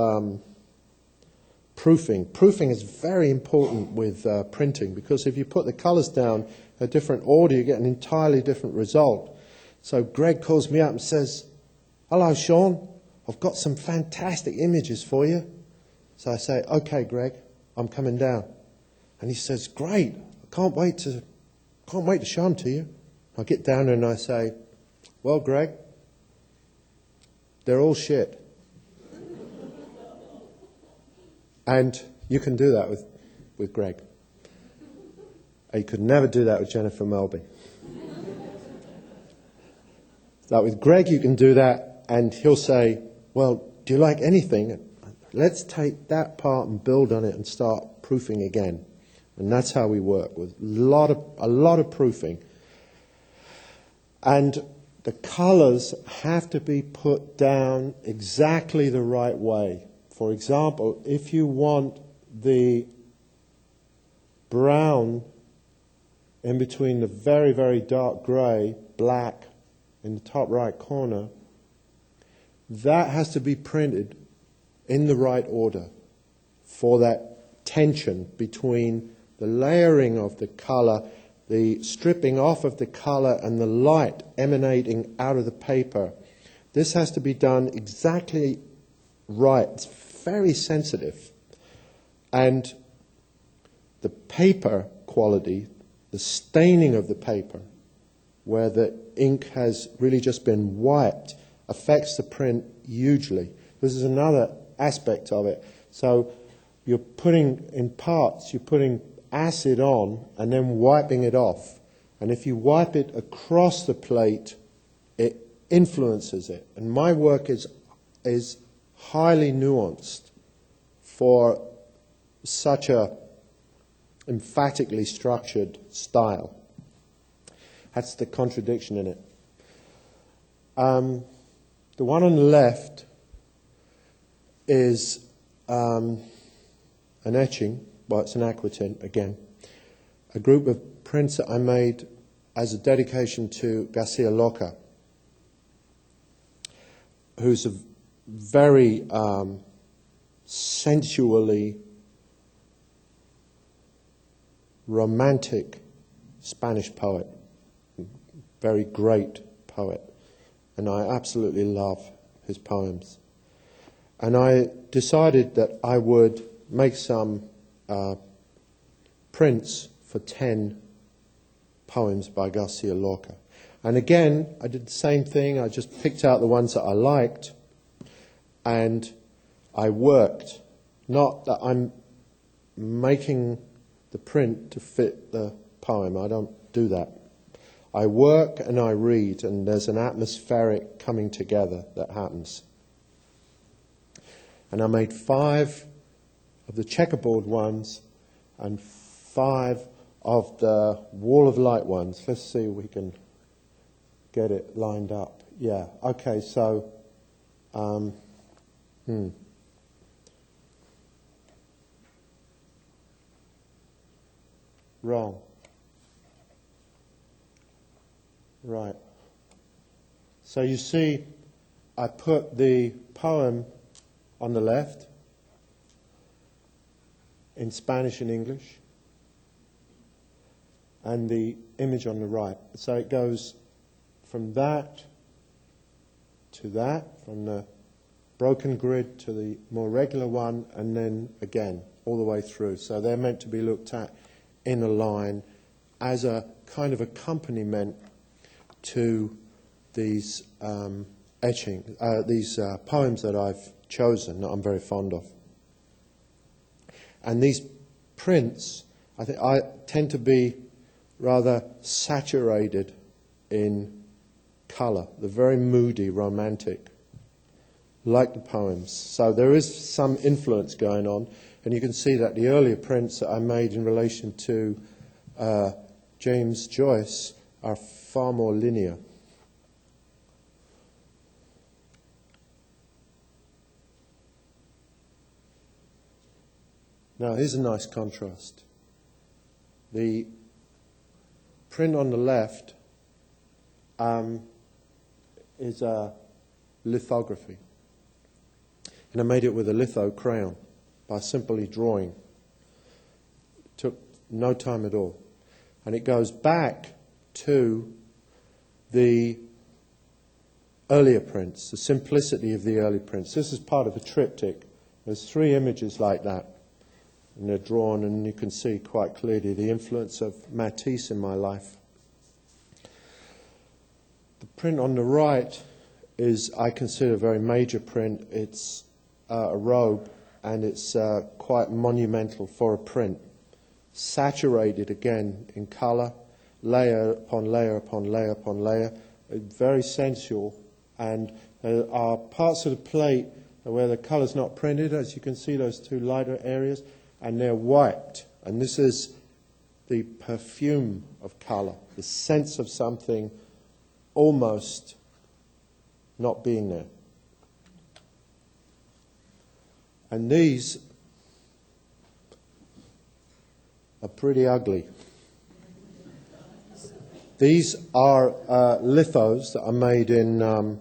proofing. Proofing is very important with printing, because if you put the colors down a different order, you get an entirely different result. So Greg calls me up and says, "Hello, Sean, I've got some fantastic images for you." So I say, "Okay, Greg, I'm coming down." And he says, "Great, I can't wait to show them to you." I get down there and I say, "Well, Greg, they're all shit." And you can do that with Greg. You could never do that with Jennifer Melby. So with Greg you can do that, and he'll say, "Well, do you like anything? Let's take that part and build on it and start proofing again." And that's how we work, with a lot of proofing. And the colors have to be put down exactly the right way. For example, if you want the brown in between the very, very dark grey, black in the top right corner, that has to be printed in the right order for that tension between the layering of the colour, the stripping off of the colour, and the light emanating out of the paper. This has to be done exactly right. It's very sensitive. And the paper quality, the staining of the paper, where the ink has really just been wiped, affects the print hugely. This is another aspect of it. So you're putting, in parts, you're putting acid on and then wiping it off. And if you wipe it across the plate, it influences it. And my work is highly nuanced for such a emphatically structured style. That's the contradiction in it. The one on the left is an etching, well, it's an aquatint again, a group of prints that I made as a dedication to Garcia Lorca, who's a very sensually romantic Spanish poet, very great poet, and I absolutely love his poems. And I decided that I would make some prints for 10 poems by Garcia Lorca. And again, I did the same thing. I just picked out the ones that I liked, and I worked. Not that I'm making the print to fit the poem. I don't do that. I work and I read, and there's an atmospheric coming together that happens. And I made 5 of the checkerboard ones and 5 of the wall of light ones. Let's see if we can get it lined up. Yeah, okay, so wrong. Right. So you see, I put the poem on the left in Spanish and English, and the image on the right. So it goes from that to that, from the broken grid to the more regular one, and then again, all the way through. So they're meant to be looked at in a line as a kind of accompaniment to these poems that I've chosen, that I'm very fond of. And these prints, I tend to be rather saturated in colour. They're very moody, romantic, like the poems. So there is some influence going on, and you can see that the earlier prints that I made in relation to James Joyce are far more linear. Now, here's a nice contrast. The print on the left is a lithography. And I made it with a litho crayon by simply drawing. It took no time at all. And it goes back to the earlier prints, the simplicity of the early prints. This is part of a triptych. There's 3 images like that. And they're drawn, and you can see quite clearly the influence of Matisse in my life. The print on the right is, I consider, a very major print. It's a robe, and it's quite monumental for a print. Saturated again in colour, layer upon layer upon layer upon layer. Very sensual, and there are parts of the plate where the colour's not printed, as you can see, those 2 lighter areas, and they're wiped. And this is the perfume of colour, the sense of something almost not being there. And these are pretty ugly. These are lithos that are made in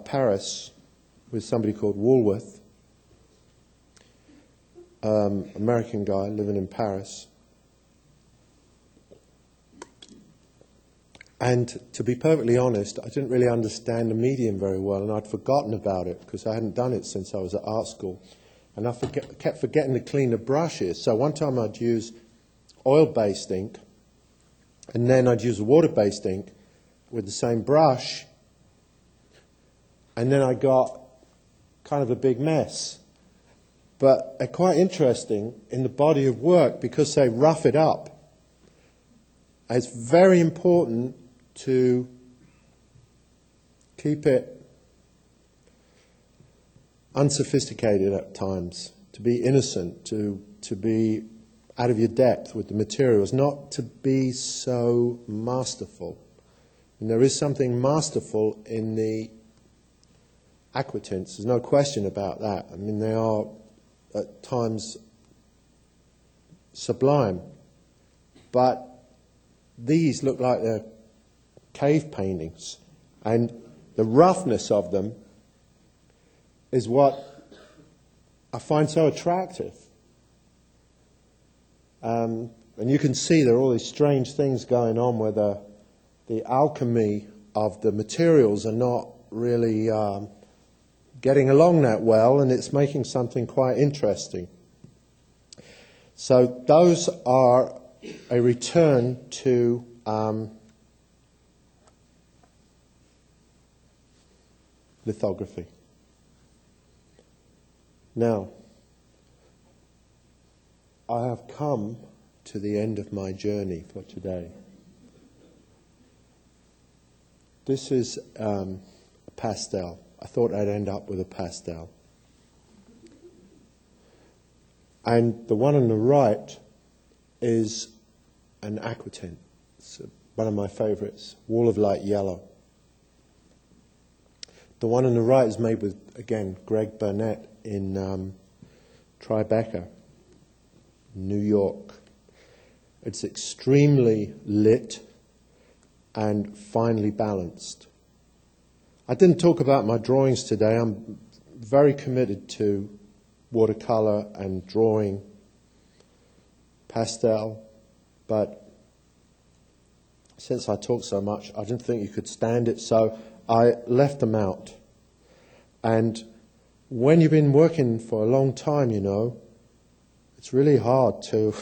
Paris with somebody called Woolworth. American guy living in Paris. And to be perfectly honest, I didn't really understand the medium very well, and I'd forgotten about it because I hadn't done it since I was at art school. And I kept forgetting to clean the brushes. So one time I'd use oil-based ink, and then I'd use a water-based ink with the same brush, and then I got kind of a big mess. But they're quite interesting in the body of work because they rough it up. It's very important to keep it unsophisticated at times, to be innocent, to be out of your depth with the materials, not to be so masterful. And there is something masterful in the aquatints, there's no question about that. I mean, they are at times sublime, but these look like they're cave paintings, and the roughness of them is what I find so attractive. And you can see there are all these strange things going on where the alchemy of the materials are not really getting along that well, and it's making something quite interesting. So those are a return to lithography. Now, I have come to the end of my journey for today. This is a pastel. I thought I'd end up with a pastel. And the one on the right is an aquatint. It's one of my favorites, Wall of Light Yellow. The one on the right is made with, again, Greg Burnett in Tribeca, New York. It's extremely lit and finely balanced. I didn't talk about my drawings today. I'm very committed to watercolor and drawing, pastel, but since I talk so much, I didn't think you could stand it, so I left them out. And when you've been working for a long time, you know, it's really hard to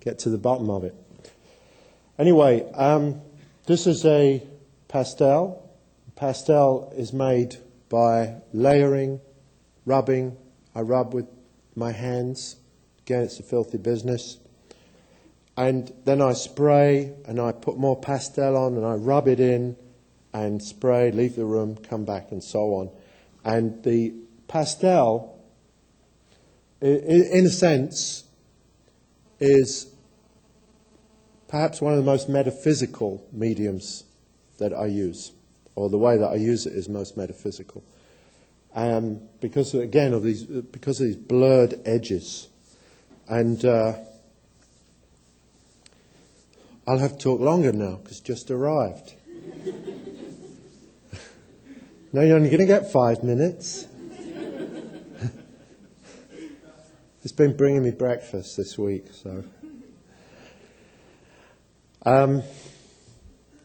get to the bottom of it. Anyway, this is a pastel. Pastel is made by layering, rubbing. I rub with my hands. Again, it's a filthy business. And then I spray, and I put more pastel on, and I rub it in, and spray, leave the room, come back, and so on. And the pastel, in a sense, is perhaps one of the most metaphysical mediums that I use, or the way that I use it is most metaphysical. Because again of these blurred edges, and I'll have to talk longer now because just arrived. No, you're only going to get 5 minutes. It's been bringing me breakfast this week, so.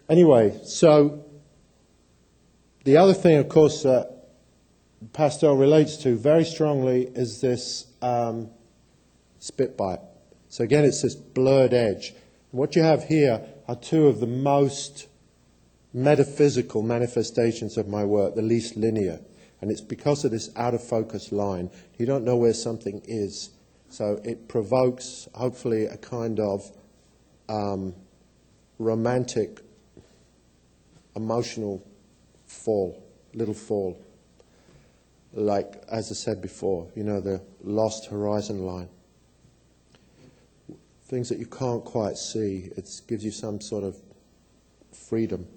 Anyway, so the other thing, of course, that pastel relates to very strongly is this spit bite. So again, it's this blurred edge. What you have here are two of the most metaphysical manifestations of my work, the least linear. And it's because of this out of focus line. You don't know where something is. So it provokes, hopefully, a kind of romantic, emotional fall, little fall. Like, as I said before, you know, the lost horizon line. Things that you can't quite see. It gives you some sort of freedom.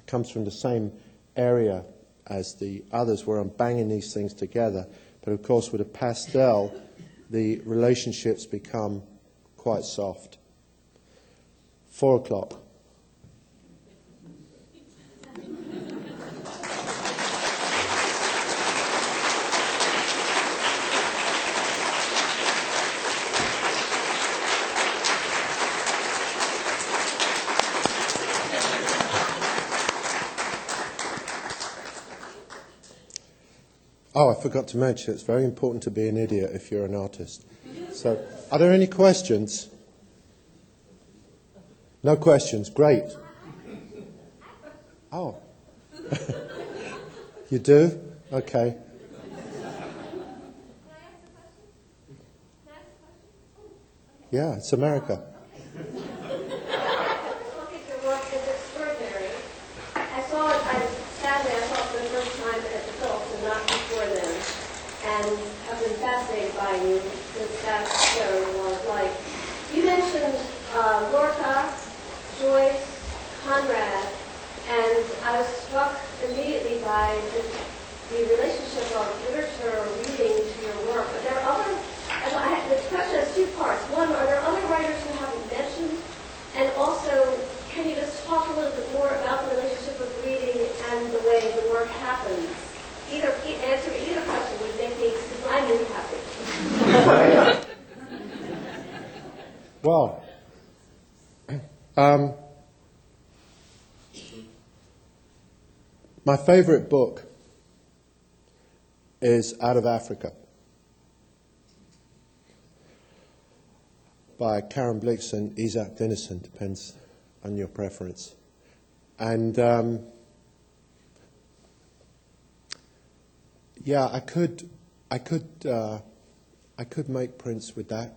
It comes from the same area as the others where I'm banging these things together. But of course, with a pastel, the relationships become quite soft. 4 o'clock. Oh, I forgot to mention, it's very important to be an idiot if you're an artist. So, are there any questions? No questions, great. Oh. You do? Okay. Yeah, it's America. Your work is extraordinary. Sadly, I saw it for the first time at the Phillips and not before then, and have been fascinated by you since that show, Law of Life. You mentioned Lorca, Joyce, Conrad, and I was struck immediately by the relationship of literature or reading to your work. But there are other, the question has two parts. One, are there other writers you haven't mentioned? And also, can you just talk a little bit more about the relationship of reading and the way the work happens? Answer either question would make me divinely happy. Well, my favorite book is Out of Africa by Karen Blix and Isaac Dinesen, depends on your preference. And yeah, I could make prints with that.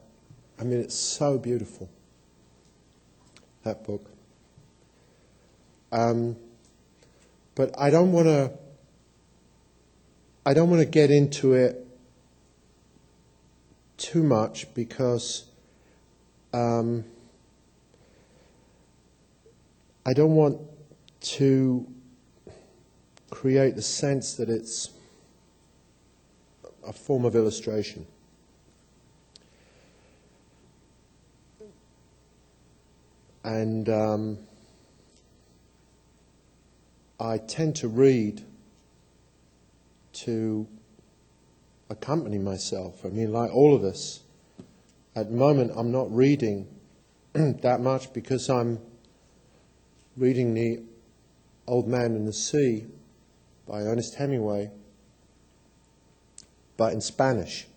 I mean, it's so beautiful, that book. But I don't want to get into it too much because I don't want to create the sense that it's a form of illustration. And I tend to read to accompany myself. I mean, like all of us, at the moment I'm not reading that much because I'm reading The Old Man and the Sea by Ernest Hemingway, but in Spanish.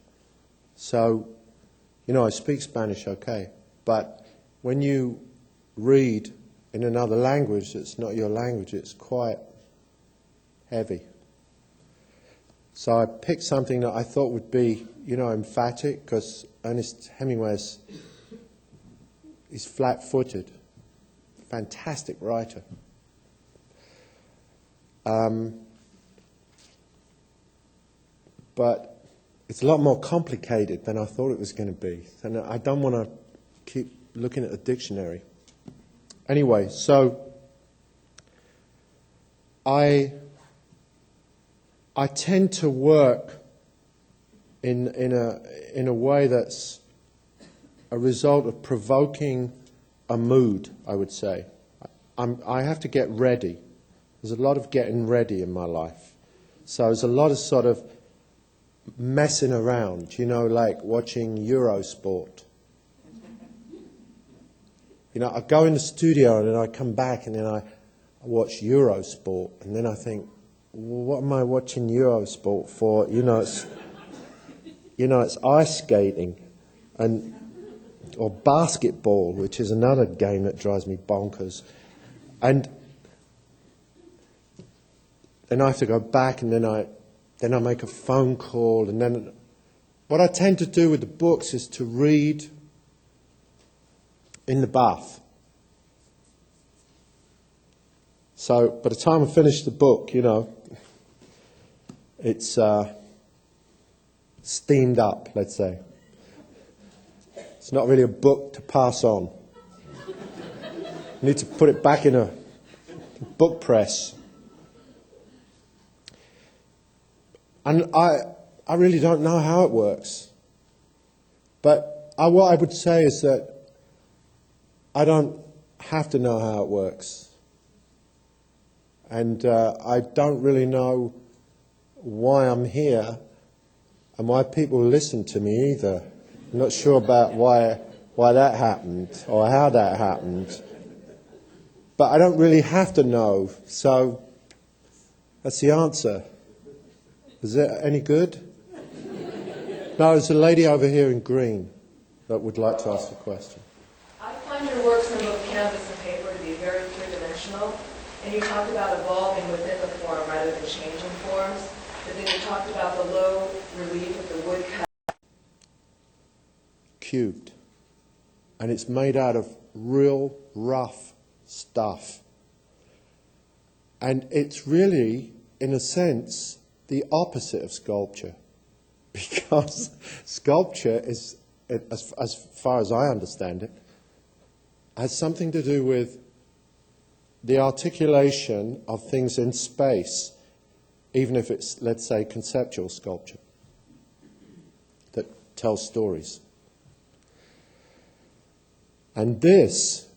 So, you know, I speak Spanish okay, but when you read in another language that's not your language, it's quite heavy. So I picked something that I thought would be, you know, emphatic, because Ernest Hemingway is flat-footed, fantastic writer. But it's a lot more complicated than I thought it was going to be. And I don't want to keep looking at the dictionary. Anyway, so I tend to work in a way that's a result of provoking a mood, I would say. I have to get ready. There's a lot of getting ready in my life. So there's a lot of sort of messing around, you know, like watching Eurosport. You know, I go in the studio and then I come back and then I watch Eurosport and then I think, well, what am I watching Eurosport for? You know, it's ice skating or basketball, which is another game that drives me bonkers. And then I have to go back and then I make a phone call, and then what I tend to do with the books is to read in the bath. So by the time I finish the book, you know, it's steamed up, let's say. It's not really a book to pass on. You need to put it back in a book press. And I really don't know how it works. But what I would say is that I don't have to know how it works. And I don't really know why I'm here and why people listen to me either. I'm not sure about why that happened or how that happened. But I don't really have to know. So that's the answer. Is it any good? No, there's a lady over here in green that would like to ask a question. I find your works in both canvas and paper to be very three-dimensional, and you talked about evolving within the form rather than changing forms, but then you talked about the low relief of the woodcut. Cubed. And it's made out of real rough stuff. And it's really, in a sense, the opposite of sculpture. Because sculpture is, as far as I understand it, has something to do with the articulation of things in space, even if it's, let's say, conceptual sculpture that tells stories. And this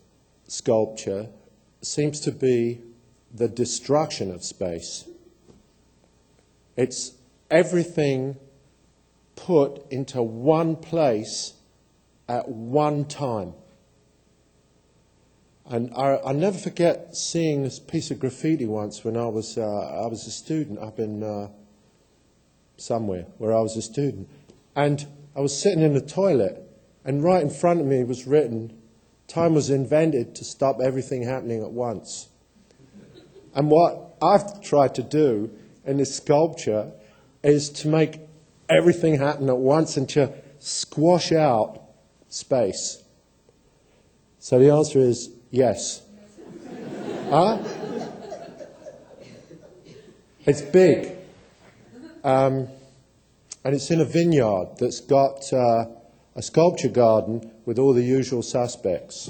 sculpture seems to be the destruction of space. It's everything put into one place at one time. And I'll never forget seeing this piece of graffiti once when I was a student up in somewhere where I was a student. And I was sitting in the toilet, and right in front of me was written, "Time was invented to stop everything happening at once." And what I've tried to do in this sculpture is to make everything happen at once and to squash out space. So the answer is yes. Huh? It's big. And it's in a vineyard that's got a sculpture garden with all the usual suspects,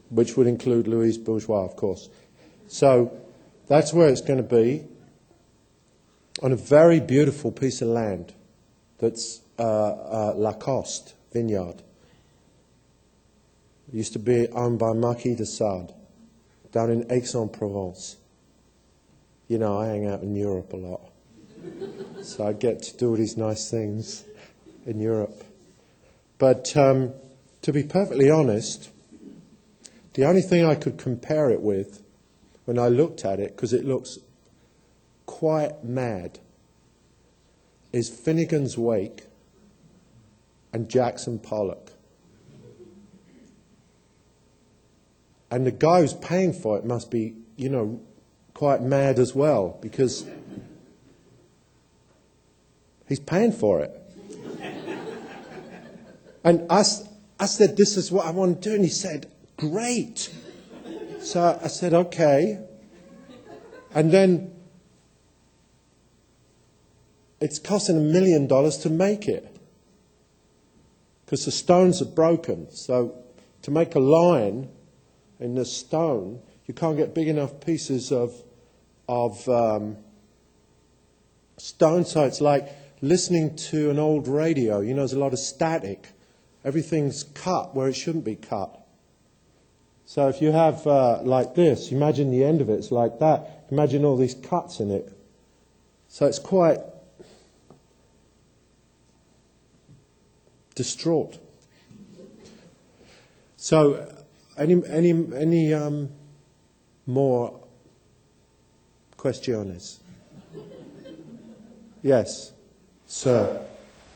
which would include Louise Bourgeois, of course. So that's where it's going to be, on a very beautiful piece of land that's Lacoste vineyard. It used to be owned by Marquis de Sade, down in Aix-en-Provence. You know, I hang out in Europe a lot, so I get to do all these nice things in Europe. But to be perfectly honest, the only thing I could compare it with when I looked at it, because it looks quite mad, is Finnegan's Wake and Jackson Pollock. And the guy who's paying for it must be, you know, quite mad as well, because he's paying for it. And I said, "This is what I want to do." And he said, "Great." So I said, "Okay." And then it's costing $1 million to make it, because the stones are broken. So to make a line in the stone, you can't get big enough pieces of stone. So it's like listening to an old radio. You know, there's a lot of static. Everything's cut where it shouldn't be cut. So if you have like this, imagine the end of it, it's like that. Imagine all these cuts in it. So it's quite distraught. So any more questions? Yes, sir.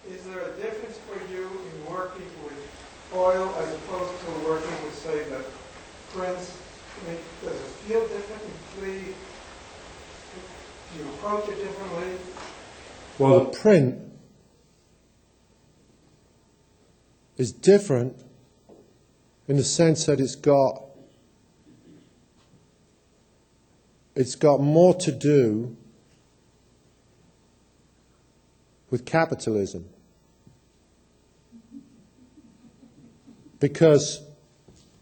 Is there a difference for you in working with oil as opposed to working with, say, the prints? I mean, does it feel differently? Do you approach it differently? Well, the print is different in the sense that it's got more to do with capitalism. Because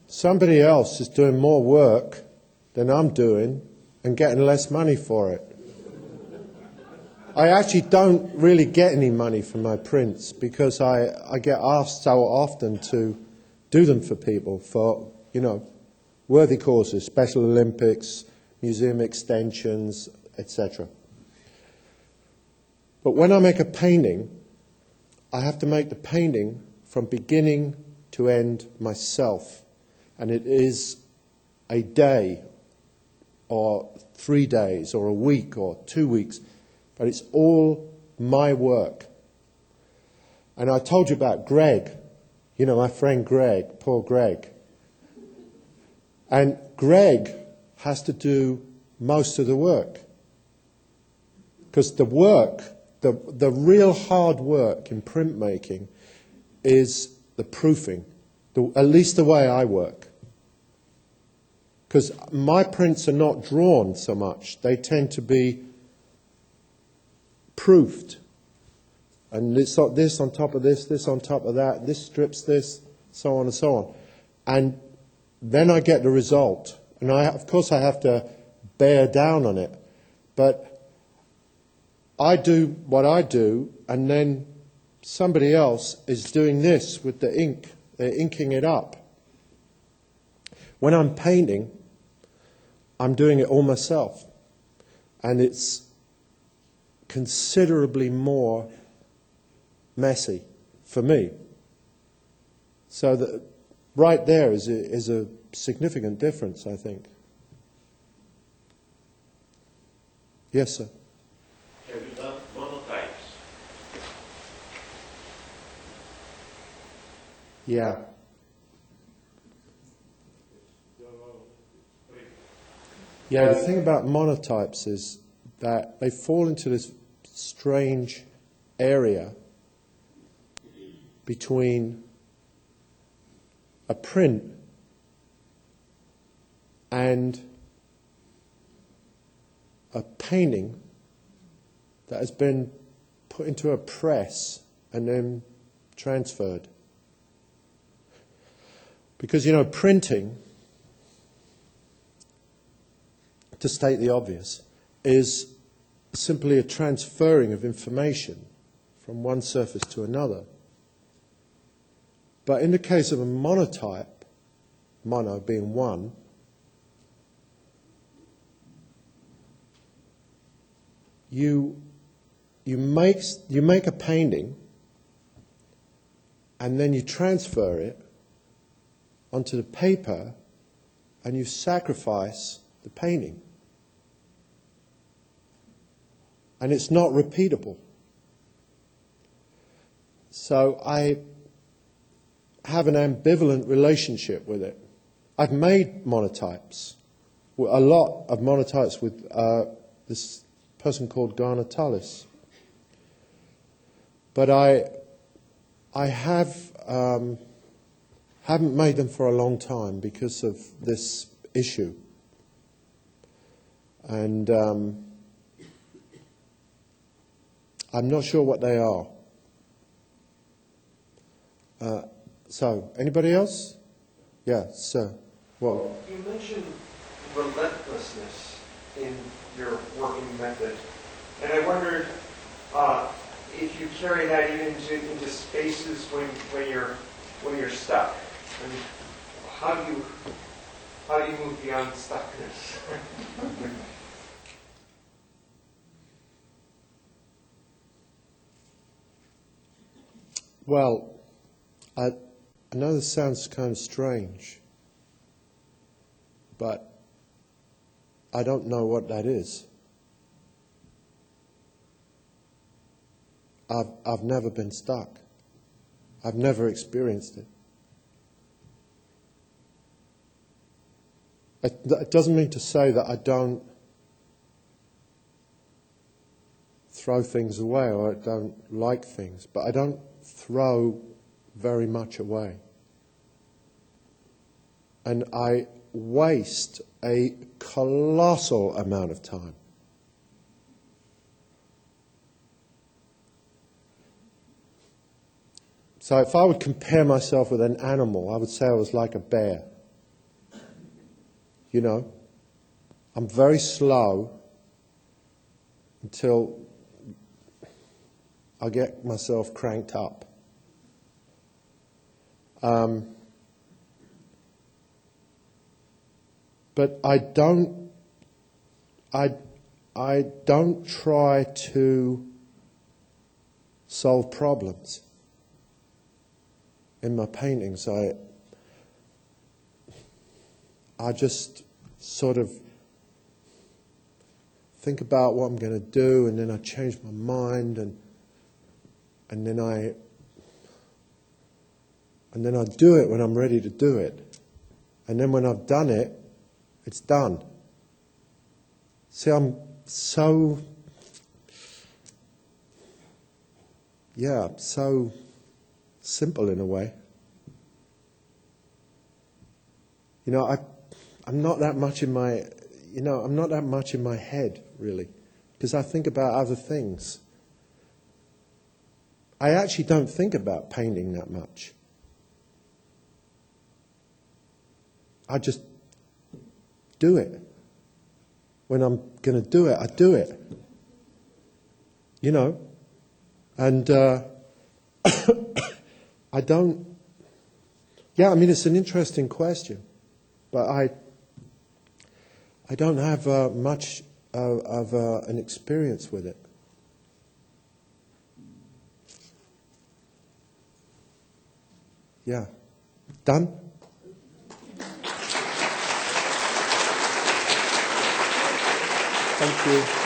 somebody else is doing more work than I'm doing and getting less money for it. I actually don't really get any money from my prints because I get asked so often to do them for people, for, you know, worthy causes, Special Olympics, museum extensions, etc. But when I make a painting, I have to make the painting from beginning to end myself. And it is a day or 3 days or a week or 2 weeks but it's all my work. And I told you about Greg, you know, my friend Greg, poor Greg. And Greg has to do most of the work. Because the work, the real hard work in printmaking is the proofing, at least the way I work. Because my prints are not drawn so much. They tend to be proofed. And it's got this on top of this on top of that, this strips this, so on and so on. And then I get the result. And of course I have to bear down on it. But I do what I do, and then somebody else is doing this with the ink. They're inking it up. When I'm painting, I'm doing it all myself. And it's considerably more messy for me. So that right there is a significant difference, I think. Yes, sir. Have you done monotypes? Yeah. Yeah, the thing about monotypes is that they fall into this strange area between a print and a painting that has been put into a press and then transferred. Because, you know, printing, to state the obvious, is simply a transferring of information from one surface to another. But in the case of a monotype, mono being one, you make a painting and then you transfer it onto the paper and you sacrifice the painting. And it's not repeatable. So I have an ambivalent relationship with it. I've made monotypes, a lot of monotypes with this person called Garner Tullis. But I haven't made them for a long time because of this issue. And I'm not sure what they are. So, anybody else? Yeah, sir. Well, you mentioned relentlessness in your working method, and I wondered if you carry that even into spaces when you're stuck. I mean, how do you move beyond stuckness? Well, I know this sounds kind of strange, but I don't know what that is. I've never been stuck. I've never experienced it. It doesn't mean to say that I don't throw things away or I don't like things, but I don't throw very much away. And I waste a colossal amount of time. So if I would compare myself with an animal, I would say I was like a bear. You know, I'm very slow until I get myself cranked up. But I don't try to solve problems in my paintings. I just sort of think about what I'm going to do, and then I change my mind, and then I do it when I'm ready to do it. And then when I've done it, it's done. See, I'm so simple in a way. You know, I'm not that much in my, I'm not that much in my head, really, because I think about other things. I actually don't think about painting that much. I just do it. When I'm going to do it, I do it. You know? And I don't... Yeah, I mean, it's an interesting question. But I don't have much of an experience with it. Yeah. Done? Thank you.